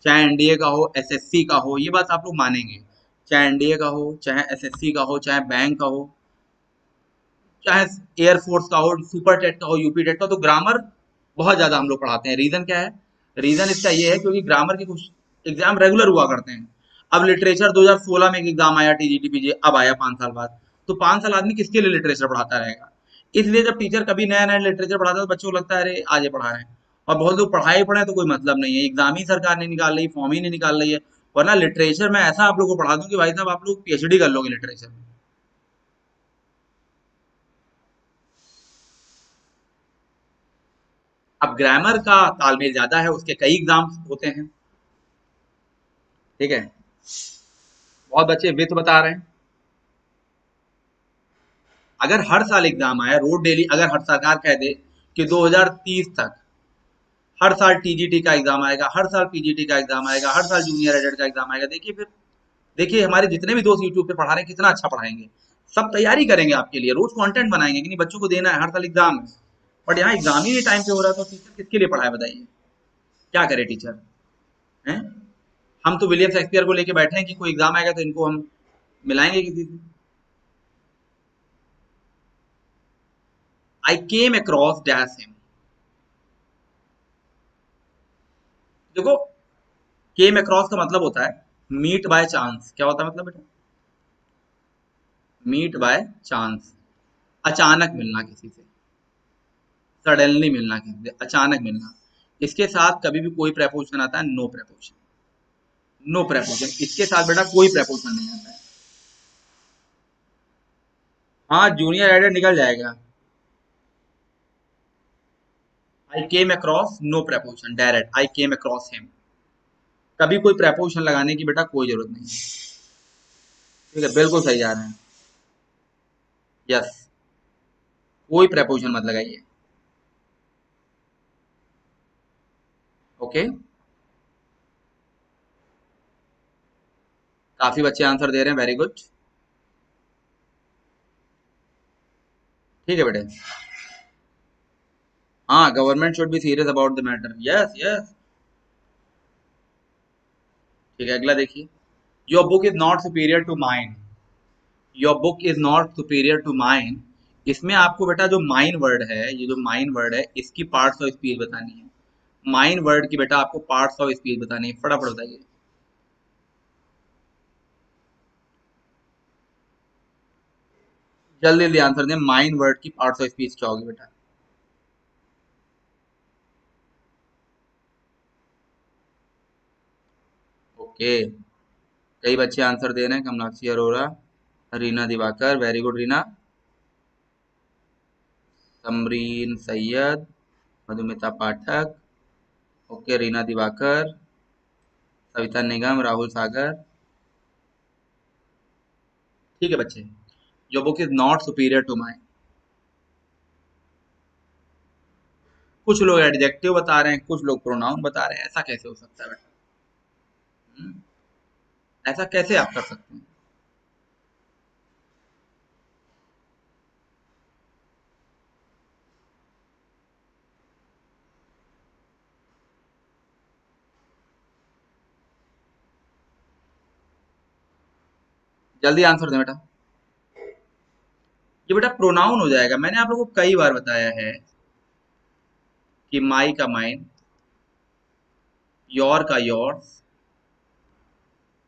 [SPEAKER 1] चाहे एनडीए का हो, एसएससी का हो, ये बात आप लोग मानेंगे। चाहे एनडीए का हो, चाहे एसएससी का हो, चाहे बैंक का हो, चाहे एयरफोर्स का हो, सुपर टेट का हो, यूपी टेट का, तो ग्रामर बहुत ज्यादा हम लोग पढ़ाते हैं। रीजन क्या है? रीजन इसका ये है क्योंकि ग्रामर के कुछ एग्जाम रेगुलर हुआ करते हैं। अब लिटरेचर 2016 में एक एग्जाम आया टीजीटी पीजी, अब आया 5 साल बाद, तो 5 साल आदमी किसके लिए लिटरेचर पढ़ाता रहेगा? इसलिए जब टीचर कभी नया नया लिटरेचर पढ़ाता है तो बच्चों को लगता है अरे आज ये पढ़ा रहे हैं, और बहुत लोग पढ़ाई पढ़े तो कोई मतलब नहीं है, एग्जाम ही सरकार नहीं निकाल रही, फॉर्म ही नहीं निकाल रही है। वरना लिटरेचर में ऐसा आप लोग को पढ़ा दूं कि भाई साहब आप लोग पीएचडी कर लोगे लिटरेचर में। अब ग्रामर का तालमेल ज्यादा है, उसके कई एग्जाम्स होते हैं। ठीक है। बहुत बच्चे विथ बता रहे हैं। अगर हर साल एग्जाम आया रोड डेली, अगर हर सरकार कह दे कि 2030 तक हर साल टीजीटी का एग्जाम आएगा, हर साल पीजीटी का एग्जाम आएगा, हर साल जूनियर एडेड का एग्जाम आएगा, देखिए फिर, देखिए हमारे जितने भी दोस्त यूट्यूब पे पढ़ा रहे हैं कितना अच्छा पढ़ाएंगे। सब तैयारी करेंगे आपके लिए, रोज कंटेंट बनाएंगे कि नहीं बच्चों को देना है, हर साल एग्जाम है। बट यहाँ एग्जाम ही टाइम पे हो रहा है तो टीचर किसके लिए पढ़ाए बताइए, क्या करे टीचर हैं। हम तो विलियम शेक्सपियर को लेके बैठे हैं कि कोई एग्जाम आएगा तो इनको हम मिलाएंगे किसी से। आई केम अक्रॉस डैश हिम। देखो, केम अक्रॉस का मतलब होता है मीट बाय चांस। क्या होता है मतलब बेटा? मीट बाय चांस, अचानक मिलना किसी से, सडनली मिलना किसी से, अचानक मिलना। इसके साथ कभी भी कोई प्रेपोजिशन आता है? No preposition. नो प्रेपोजिशन, इसके साथ बेटा कोई प्रेपोजिशन नहीं आता है। हाँ, जूनियर एडेड निकल जाएगा। I came across, no preposition, direct I came across him. कभी कोई प्रेपोजिशन लगाने की बेटा कोई जरूरत नहीं है। ठीक है, बिल्कुल सही जा रहे हैं। यस, कोई प्रेपोजिशन मत लगाइए। ओके, काफी बच्चे आंसर दे रहे हैं, वेरी गुड। ठीक है बेटे। हाँ, government should be serious about the matter, yes yes. ठीक है, अगला देखिए। Your book is not superior to mind. Your book is not superior to mind. इसमें आपको बेटा जो माइन वर्ड है, ये जो माइन वर्ड है, इसकी पार्ट्स ऑफ स्पीच बतानी है। माइन वर्ड की बेटा आपको पार्ट्स ऑफ स्पीच बतानी है, फटाफट बताइए। जल्दी जल्दी आंसर दें, माइन वर्ड की पार्ट्स ऑफ स्पीच क्या होगी बेटा? ओके, कई बच्चे आंसर दे रहे हैं, Kamalakshi Arora, Reena Diwakar, very good Reena. Samreen Syed, Madhumita Pathak, okay Reena Diwakar, Savita Nigam, Rahul Sagar. ठीक है बच्चे, your book is not superior to mind. कुछ लोग एडजेक्टिव बता रहे हैं, कुछ लोग प्रोनाउन बता रहे हैं, ऐसा कैसे हो सकता है बेटा? हम्म, ऐसा कैसे आप कर सकते हैं? जल्दी आंसर दें बेटा। ये बेटा प्रोनाउन हो जाएगा। मैंने आप लोगों को कई बार बताया है कि माई का माइन, योर का योर्स,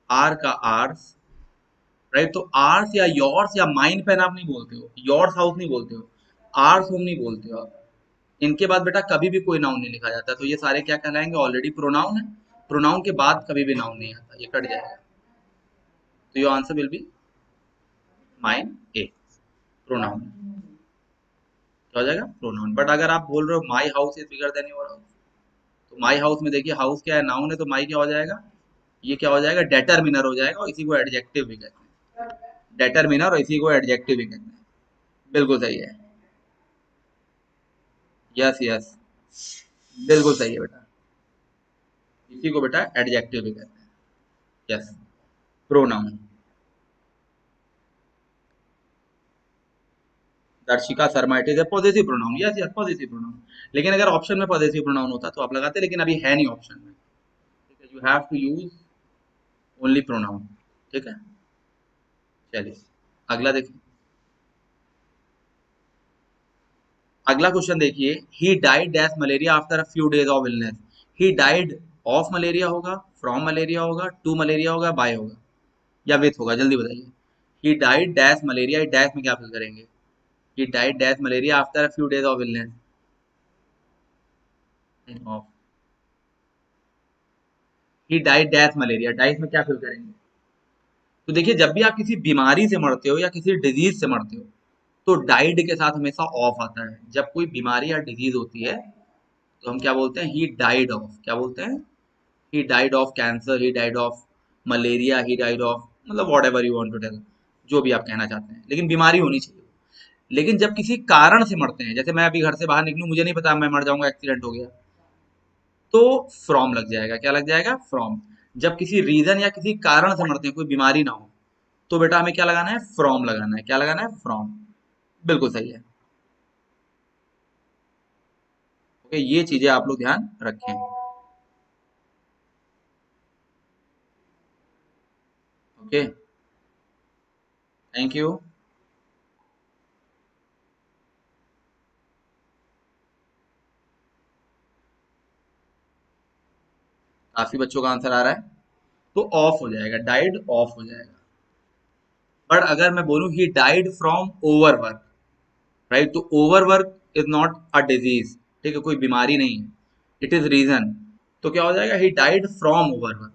[SPEAKER 1] आर का आर्स, राइट? तो आर्स या योर्स या माइन पेन आप नहीं बोलते हो, योर्स हाउस नहीं बोलते हो, आर्स होम नहीं बोलते हो आप। इनके बाद बेटा कभी भी कोई नाउन नहीं लिखा जाता, तो ये सारे क्या कहलाएंगे? ऑलरेडी प्रोनाउन है। प्रोनाउन के बाद कभी भी नाउन नहीं आता, ये कट जाएगा। तो your answer will be mine A, pronoun. क्या हो जाएगा? प्रोनाउन। बट अगर आप बोल रहे हो my house is bigger than your house, तो माई हाउस में देखिए हाउस क्या है? नाउन है, तो माई क्या हो जाएगा? ये क्या हो जाएगा? डेटरमिनर हो जाएगा, और इसी को एडजेक्टिव भी कहते हैं। डेटरमिनर, और इसी को एडजेक्टिव भी कहते हैं। बिल्कुल सही है। यस यस, बिल्कुल सही है बेटा। इसी को बेटा एडजेक्टिव भी कहते हैं। Yes, pronoun. Darshika Sharma, it is a positive pronoun, yes yes positive pronoun. लेकिन अगर ऑप्शन में पॉजिटिव प्रोनाउन होता तो आप लगाते, लेकिन अभी है नहीं ऑप्शन में। ठीक है, you have to use only pronoun. ठीक है, चलिए अगला देखिए। अगला क्वेश्चन देखिए। He died dash malaria after a few days of illness. He died of malaria होगा, फ्रॉम मलेरिया होगा, टू मलेरिया होगा, बाय होगा, या विथ होगा? जल्दी बताइए। He died dash malaria, dash में क्या फिल करेंगे? He died death malaria after a few days of illness of he died death malaria, diet में क्या फिल करेंगे? तो देखिए जब भी आप किसी बीमारी से मरते हो या किसी डिजीज से मरते हो तो डाइड के साथ हमेशा ऑफ आता है। जब कोई बीमारी या डिजीज होती है तो हम क्या बोलते हैं? ही डाइड ऑफ, क्या बोलते हैं? He died of cancer, he died of malaria, he died of, मतलब whatever you want to tell, जो भी आप कहना चाहते हैं, लेकिन बीमारी होनी चाहिए। लेकिन जब किसी कारण से मरते हैं, जैसे मैं अभी घर से बाहर निकलूं, मुझे नहीं पता मैं मर जाऊंगा, एक्सीडेंट हो गया, तो फ्रॉम लग जाएगा। क्या लग जाएगा? फ्रॉम। जब किसी रीजन या किसी कारण से मरते हैं, कोई बीमारी ना हो, तो बेटा हमें क्या लगाना है? फ्रॉम लगाना है। क्या लगाना है? फ्रॉम। बिल्कुल सही है। ओके, ये चीजें आप लोग ध्यान रखें। Okay, thank you. काफी बच्चों का आंसर आ रहा है। तो ऑफ हो जाएगा, डाइड ऑफ हो जाएगा। बट अगर मैं बोलूं he died from overwork, right, तो overwork is not a disease, ठीक है, कोई बीमारी नहीं है, इट इज रीजन। तो क्या हो जाएगा? ही डाइड फ्रॉम ओवरवर्क।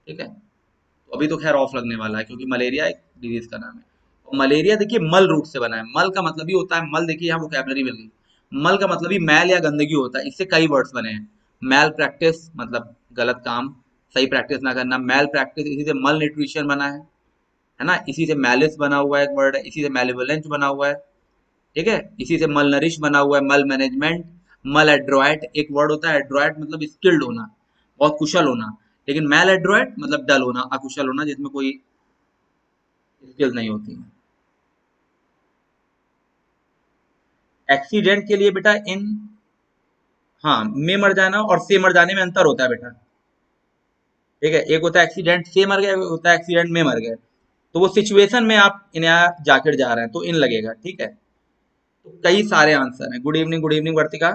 [SPEAKER 1] ठीक है, तो अभी तो खैर ऑफ लगने वाला है क्योंकि मलेरिया एक डिजीज का नाम है। और मलेरिया देखिए मल रूट से बना है। मल का मतलब ही होता है, मल देखिए यहाँ वोकैबलरी मिल गई, मल का मतलब ही मैल या गंदगी होता है। इससे कई वर्ड्स बने हैं। मैल प्रैक्टिस मतलब गलत काम, सही प्रैक्टिस ना करना, मैल प्रैक्टिस, इसी से मल न्यूट्रिशन बना है ना, इसी से मैलिस बना हुआ है एक वर्ड है, इसी से मैलिवोलेंस बना हुआ है, ठीक है, इसी से मल नरिश बना हुआ है, मल मैनेजमेंट, मल एड्रॉयट एक वर्ड होता है। एड्रॉयट मतलब स्किल्ड होना, बहुत कुशल होना, लेकिन मैल एड्रॉयट मतलब डल होना, अकुशल होना, जिसमें कोई स्किल्स नहीं होती। एक्सीडेंट के लिए बेटा इन, हाँ, में मर जाना और से मर जाने में अंतर होता है बेटा। ठीक है, एक होता है एक्सीडेंट से मर गए, एक होता है एक्सीडेंट में मर गए। तो वो सिचुएशन में आप इन यहाँ जाकर जा रहे हैं तो इन लगेगा। ठीक है, तो कई सारे आंसर हैं। गुड इवनिंग वर्तिका।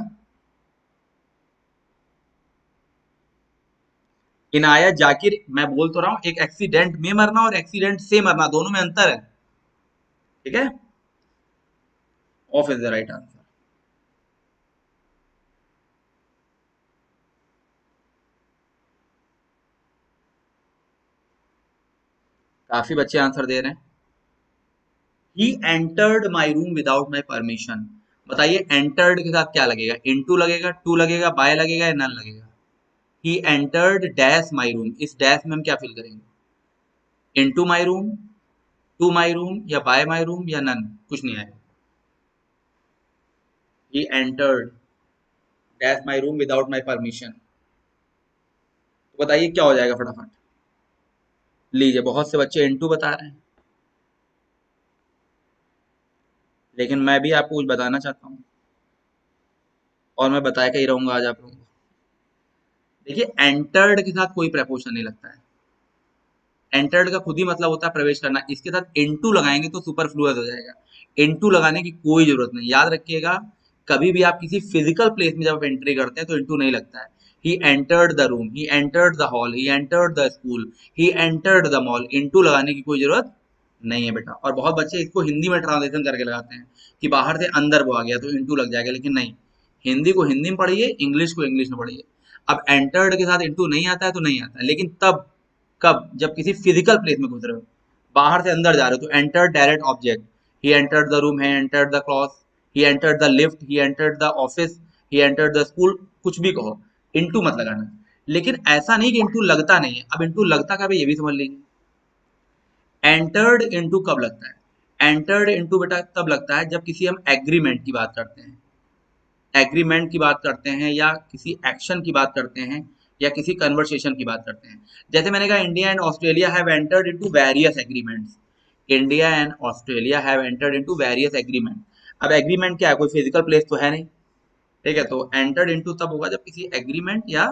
[SPEAKER 1] इनाया जाकिर, मैं बोल तो रहा हूँ, एक एक्सीडेंट में मरना और एक्सीडेंट से मरना, दोनों में अंतर है। ठीक है, of is the right answer. काफी बच्चे आंसर दे रहे हैं। He entered my room without my permission. बताइए एंटर्ड के साथ क्या लगेगा? इनटू लगेगा, टू लगेगा, बाय लगेगा या नन लगेगा? He entered dash my room, इस डैश में हम क्या फिल करेंगे? Into my room, to my room, या बाय माई रूम, या नन? कुछ नहीं आएगा। He entered dash my room without my permission. तो बताइए क्या हो जाएगा फटाफट? लीजिए, बहुत से बच्चे इनटू बता रहे हैं, लेकिन मैं भी आपको कुछ बताना चाहता हूँ, और मैं बताया ही रहूंगा आज आप लोगों को। देखिए एंटर्ड के साथ कोई प्रपोशन नहीं लगता है। एंटर्ड का खुद ही मतलब होता है प्रवेश करना, इसके साथ इनटू लगाएंगे तो सुपरफ्लुअस हो जाएगा। इनटू लगाने की कोई जरूरत नहीं, याद रखिएगा। कभी भी आप किसी फिजिकल प्लेस में जब आप एंट्री करते हैं तो इनटू नहीं लगता है। He entered the room, he entered the hall, he entered the school, he entered the mall, into लगाने की कोई जरूरत नहीं है बेटा। और बहुत बच्चे इसको हिंदी में ट्रांसलेशन करके लगाते हैं कि बाहर से अंदर वो आ गया तो इनटू लग जाएगा, लेकिन नहीं। हिंदी को हिंदी में पढ़िए, इंग्लिश को इंग्लिश में पढ़िए। अब एंटर्ड के साथ इनटू नहीं आता है तो नहीं आता है, लेकिन तब कब? जब किसी फिजिकल प्लेस में घुस रहे हो, बाहर से अंदर जा रहे हो, तो enter direct object. He entered the room, he entered the class, he entered the lift, he entered the office, he entered the school, कुछ भी कहो, इनटू मत लगाना। लेकिन ऐसा नहीं कि इनटू लगता नहीं है। अब इनटू लगता कब है ये भी समझ लीजिए। एंटर्ड इनटू कब लगता है? एंटर्ड इनटू बेटा तब लगता है जब किसी हम एग्रीमेंट की बात करते हैं, एग्रीमेंट की बात करते हैं, या किसी एक्शन की बात करते हैं, या किसी कन्वर्सेशन की बात करते हैं। जैसे मैंने कहा India and Australia have entered into various agreements. India and Australia have entered into various agreement. अब एग्रीमेंट क्या है? कोई फिजिकल प्लेस तो है नहीं। ठीक है, तो एंटर्ड इनटू तब होगा जब किसी एग्रीमेंट या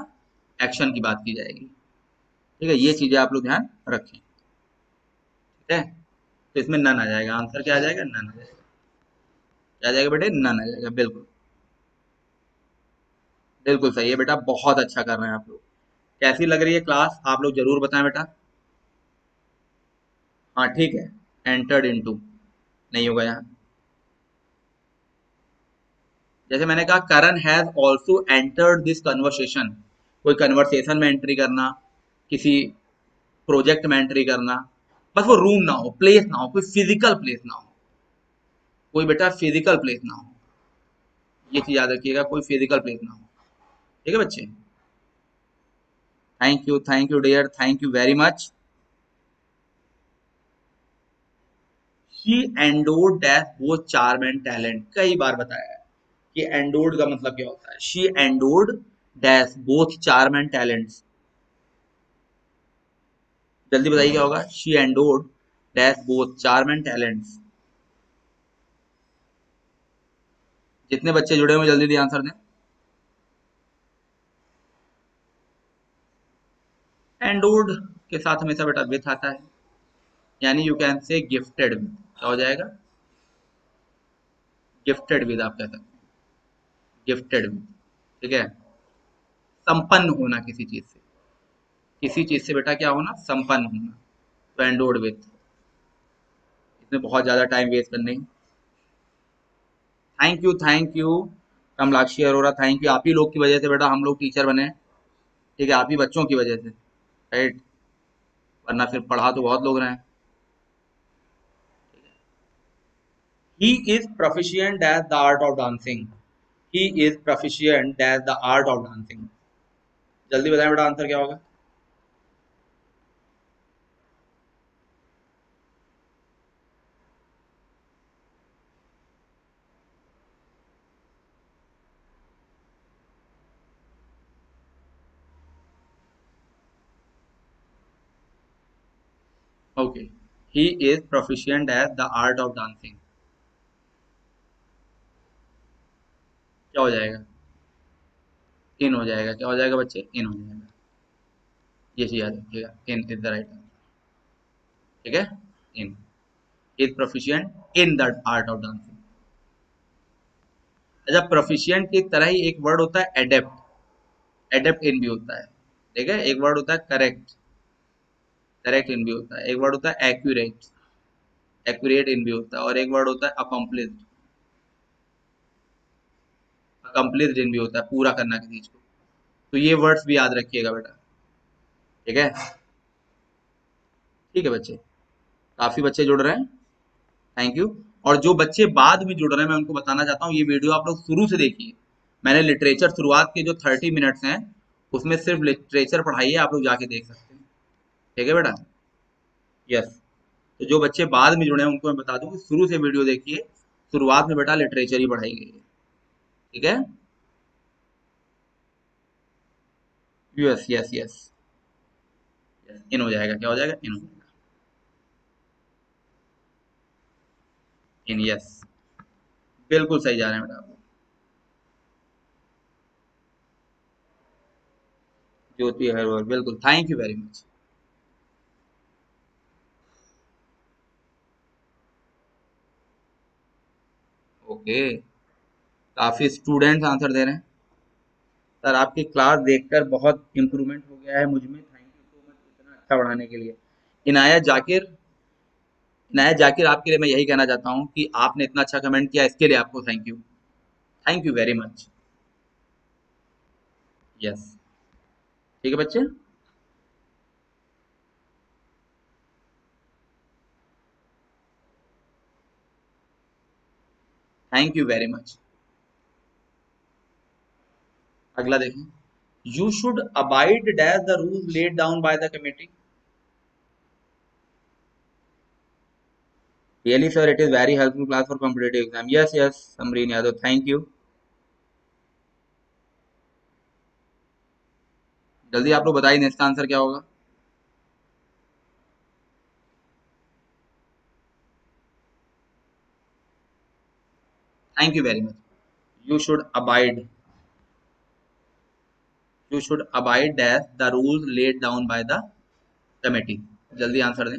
[SPEAKER 1] एक्शन की बात की जाएगी। ठीक है, ये चीजें आप लोग ध्यान रखें। ठीक है, तो इसमें नन आ जाएगा, आंसर क्या आ जाएगा? नन आ जाएगा। क्या आ जाएगा बेटे? नन आ जाएगा, बिल्कुल। बिल्कुल सही है बेटा, बहुत अच्छा कर रहे हैं आप लोग। कैसी लग रही है क्लास? आप लोग जरूर बताएं बेटा। हाँ ठीक है, एंटर्ड इनटू नहीं होगा यहाँ। जैसे मैंने कहा Karan has also entered this conversation, कोई कन्वर्सेशन में एंट्री करना, किसी प्रोजेक्ट में एंट्री करना, बस वो रूम ना हो, प्लेस ना हो, कोई फिजिकल प्लेस ना हो, कोई बेटा फिजिकल प्लेस ना हो, ये चीज याद रखिएगा, कोई फिजिकल प्लेस ना हो। ठीक है बच्चे, thank you dear, thank you very much. She endowed dash both charm and talent, कई बार बताया है कि एंडोर्ड का मतलब क्या होता है। She endowed dash both charm and talents, जल्दी बताइए क्या होगा। She endowed dash both charm and talents. जितने बच्चे जुड़े हुए जल्दी जल्दी आंसर दें। एंडोर्ड के साथ हमेशा बेटा विथ आता है, यानी you can say gifted with, क्या हो जाएगा, गिफ्टेड विद आप कह सकते हैं, गिफ्टेड विद। ठीक है, संपन्न होना किसी चीज से, किसी चीज से बेटा क्या होना, संपन्न होना, तो एंडोर्ड विथ। इसमें बहुत ज्यादा टाइम वेस्ट करने। Thank you Kamalakshi Arora, thank you, आप ही लोग की वजह से बेटा हम लोग टीचर बने। ठीक है, आप ही बच्चों की वजह से, राइट, वरना फिर पढ़ा तो बहुत लोग रहे हैं। He is proficient at the art of dancing, he is proficient at the art of dancing, जल्दी बताएं बेटा आंसर क्या होगा। Okay, he is proficient at the art of dancing, क्या हो जाएगा, इन हो जाएगा, क्या हो जाएगा बच्चे, इन हो जाएगा, ये चीज याद रखिएगा, in is the right answer. ठीक है, in is proficient in the art of dancing. अच्छा, प्रोफिशिएंट की तरह ही एक वर्ड होता है एडेप्ट, एडेप्ट इन भी होता है। ठीक है, एक वर्ड होता है करेक्ट, करेक्ट इन भी होता है, एक वर्ड होता है एक्यूरेट, एक्यूरेट इन भी होता है, और एक वर्ड होता है अकम्प्लिस्ड, अकम्प्लिस्ड इन भी होता है, पूरा करना किसी चीज को। तो ये वर्ड्स भी याद रखिएगा बेटा। ठीक है, ठीक है बच्चे, काफी बच्चे जुड़ रहे हैं, थैंक यू। और जो बच्चे बाद में जुड़ रहे हैं मैं उनको बताना चाहता हूँ, ये वीडियो आप लोग शुरू से देखिए। मैंने लिटरेचर शुरुआत के जो 30 मिनट्स हैं उसमें सिर्फ लिटरेचर पढ़ाई है, आप लोग जाके देख सकते हैं। ठीक है बेटा, यस। तो जो बच्चे बाद में जुड़े हैं उनको मैं बता दूं कि शुरू से वीडियो देखिए, शुरुआत में बेटा लिटरेचर ही पढ़ाई गई है। ठीक है, यस यस यस, इन हो जाएगा, क्या हो जाएगा, इन हो जाएगा, इन, यस, बिल्कुल सही जा रहे हैं बेटा आप। ज्योति हरवर, बिल्कुल, thank you very much. Okay, काफी स्टूडेंट्स आंसर दे रहे हैं। सर आपकी क्लास देखकर बहुत इम्प्रूवमेंट हो गया है मुझ में, थैंक यू सो मच इतना अच्छा पढ़ाने के लिए। इनाया जाकिर, इनाया जाकिर, आपके लिए मैं यही कहना चाहता हूँ कि आपने इतना अच्छा कमेंट किया, इसके लिए आपको thank you, thank you very much. Yes, ठीक है बच्चे, थैंक यू वेरी मच। अगला देखें, you should abide dash the rules laid down by the committee. Really sir, it is very helpful class for competitive exam, yes yes Samreen Yadav, thank you. जल्दी आप लोग बताइए इसका आंसर क्या होगा। Thank you very much. You should abide, you should abide dash the rules laid down by the committee, जल्दी answer दें।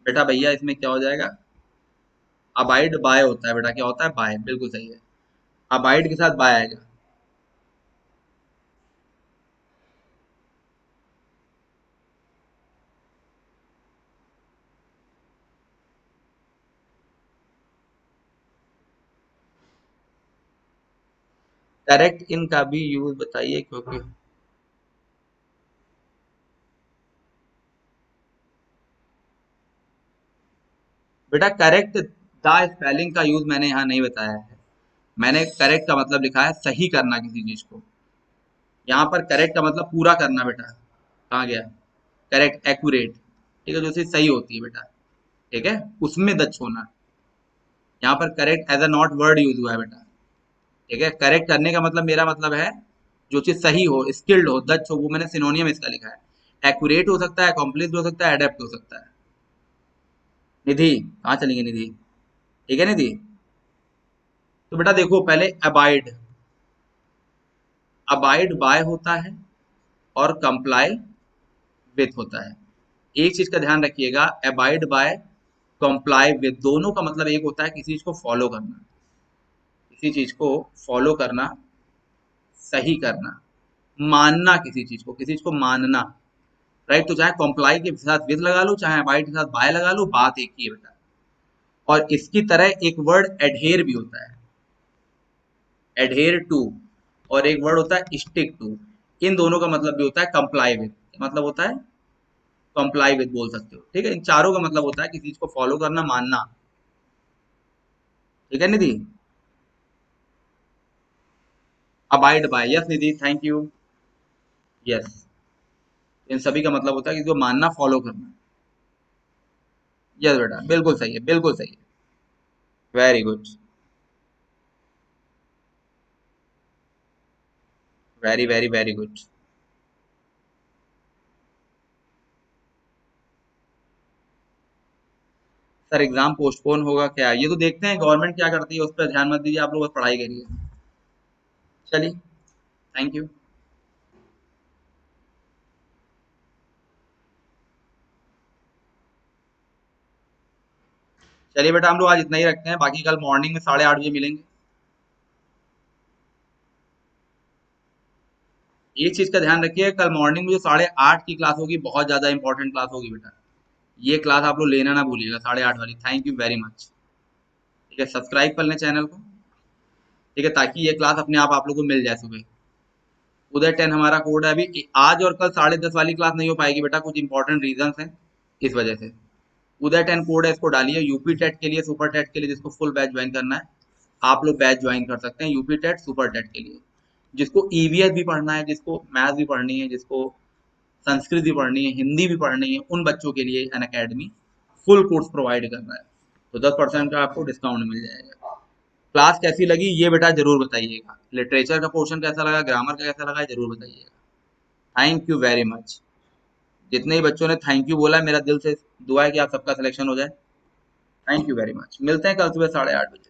[SPEAKER 1] बेटा भैया इसमें क्या हो जाएगा, अबाइड बाय होता है बेटा, क्या होता है, बाय, बिल्कुल सही है, अबाइड के साथ बाय आएगा। करेक्ट इन का भी यूज बताइए, क्योंकि बेटा करेक्ट द स्पेलिंग का यूज मैंने यहाँ नहीं बताया है। मैंने करेक्ट का मतलब लिखा है सही करना किसी चीज को। यहाँ पर करेक्ट का मतलब पूरा करना बेटा। कहाँ गया? करेक्ट, एक्यूरेट, ठीक है, जो चीज सही होती है बेटा, ठीक है, उसमें दक्ष होना। यहाँ पर correct as a not word यूज हुआ है बेटा, ठीक है। करेक्ट करने का मतलब, मेरा मतलब है जो चीज सही हो, स्किल्ड हो, दक्ष हो, वो मैंने सिनोनियम इसका लिखा है। एक्यूरेट हो सकता है, अकॉम्प्लिश हो सकता है, एडेप्ट हो सकता है। निधि कहाँ चलेंगे निधि? ठीक है निधि। तो बेटा देखो, पहले अबाइड, अबाइड बाय होता है और कंप्लाई विथ होता है। एक चीज का ध्यान रखिएगा, अबाइड बाय, कंप्लाई विथ, दोनों का मतलब एक होता है किसी चीज को फॉलो करना, किसी चीज को फॉलो करना, सही करना, मानना, किसी चीज को, किसी चीज को मानना, राइट। तो चाहे कंप्लाई के साथ विद लगा लो, चाहे अबाइड के साथ बाय लगा लो, बात एक ही है बेटा। और इसकी तरह एक वर्ड एडहेर भी होता है, एडहेर टू, और एक वर्ड होता है स्टिक टू। इन दोनों का मतलब भी होता है कंप्लाई विद, मतलब होता है कंप्लाई विद बोल सकते हो, ठीक है। इन चारों का मतलब होता है किसी चीज को फॉलो करना, मानना, ठीक है Nidhi. Abide by, yes Nidhi, thank you. Yes, इन सभी का मतलब होता है किसी को मानना, फॉलो करना। यस बेटा, बिल्कुल सही है, बिल्कुल सही है। Very good, very very very good. Sir exam postpone होगा क्या? ये तो देखते हैं गवर्नमेंट क्या करती है, उस पर ध्यान मत दीजिए, आप लोग बस पढ़ाई करिए। चलिए, थैंक यू। चलिए बेटा, हम लोग आज इतना ही रखते हैं, बाकी कल मॉर्निंग में 8:30 बजे मिलेंगे। एक चीज का ध्यान रखिए, कल मॉर्निंग में जो 8:30 की क्लास होगी, बहुत ज्यादा इंपॉर्टेंट क्लास होगी बेटा। ये क्लास आप लोग लेना ना भूलिएगा, 8:30 वाली। Thank you very much. ठीक है, सब्सक्राइब कर लें चैनल को, ठीक है, ताकि ये क्लास अपने आप लोग को मिल जाए सुबह। उदय 10 हमारा कोड है। अभी आज और कल 10:30 वाली क्लास नहीं हो पाएगी बेटा, कुछ इंपॉर्टेंट रीजन है, इस वजह से। उदय 10 कोड है, इसको डालिए। यूपी टेट के लिए, सुपर टेट के लिए, जिसको फुल बैच ज्वाइन करना है, आप लोग बैच ज्वाइन कर सकते हैं, यूपी टेट सुपर टेट के लिए। जिसको ईवीएस भी पढ़ना है, जिसको मैथ भी पढ़नी है, जिसको संस्कृत भी पढ़नी है, हिंदी भी पढ़नी है, उन बच्चों के लिए अन अकेडमी फुल कोर्स प्रोवाइड कर रहा है। तो 10% का आपको डिस्काउंट मिल जाएगा। क्लास कैसी लगी ये बेटा जरूर बताइएगा। लिटरेचर का पोर्शन कैसा लगा, ग्रामर का कैसा लगा, जरूर बताइएगा। Thank you very much. जितने ही बच्चों ने थैंक यू बोला, मेरा दिल से दुआ है कि आप सबका सिलेक्शन हो जाए। Thank you very much. मिलते हैं कल सुबह 8:30 बजे।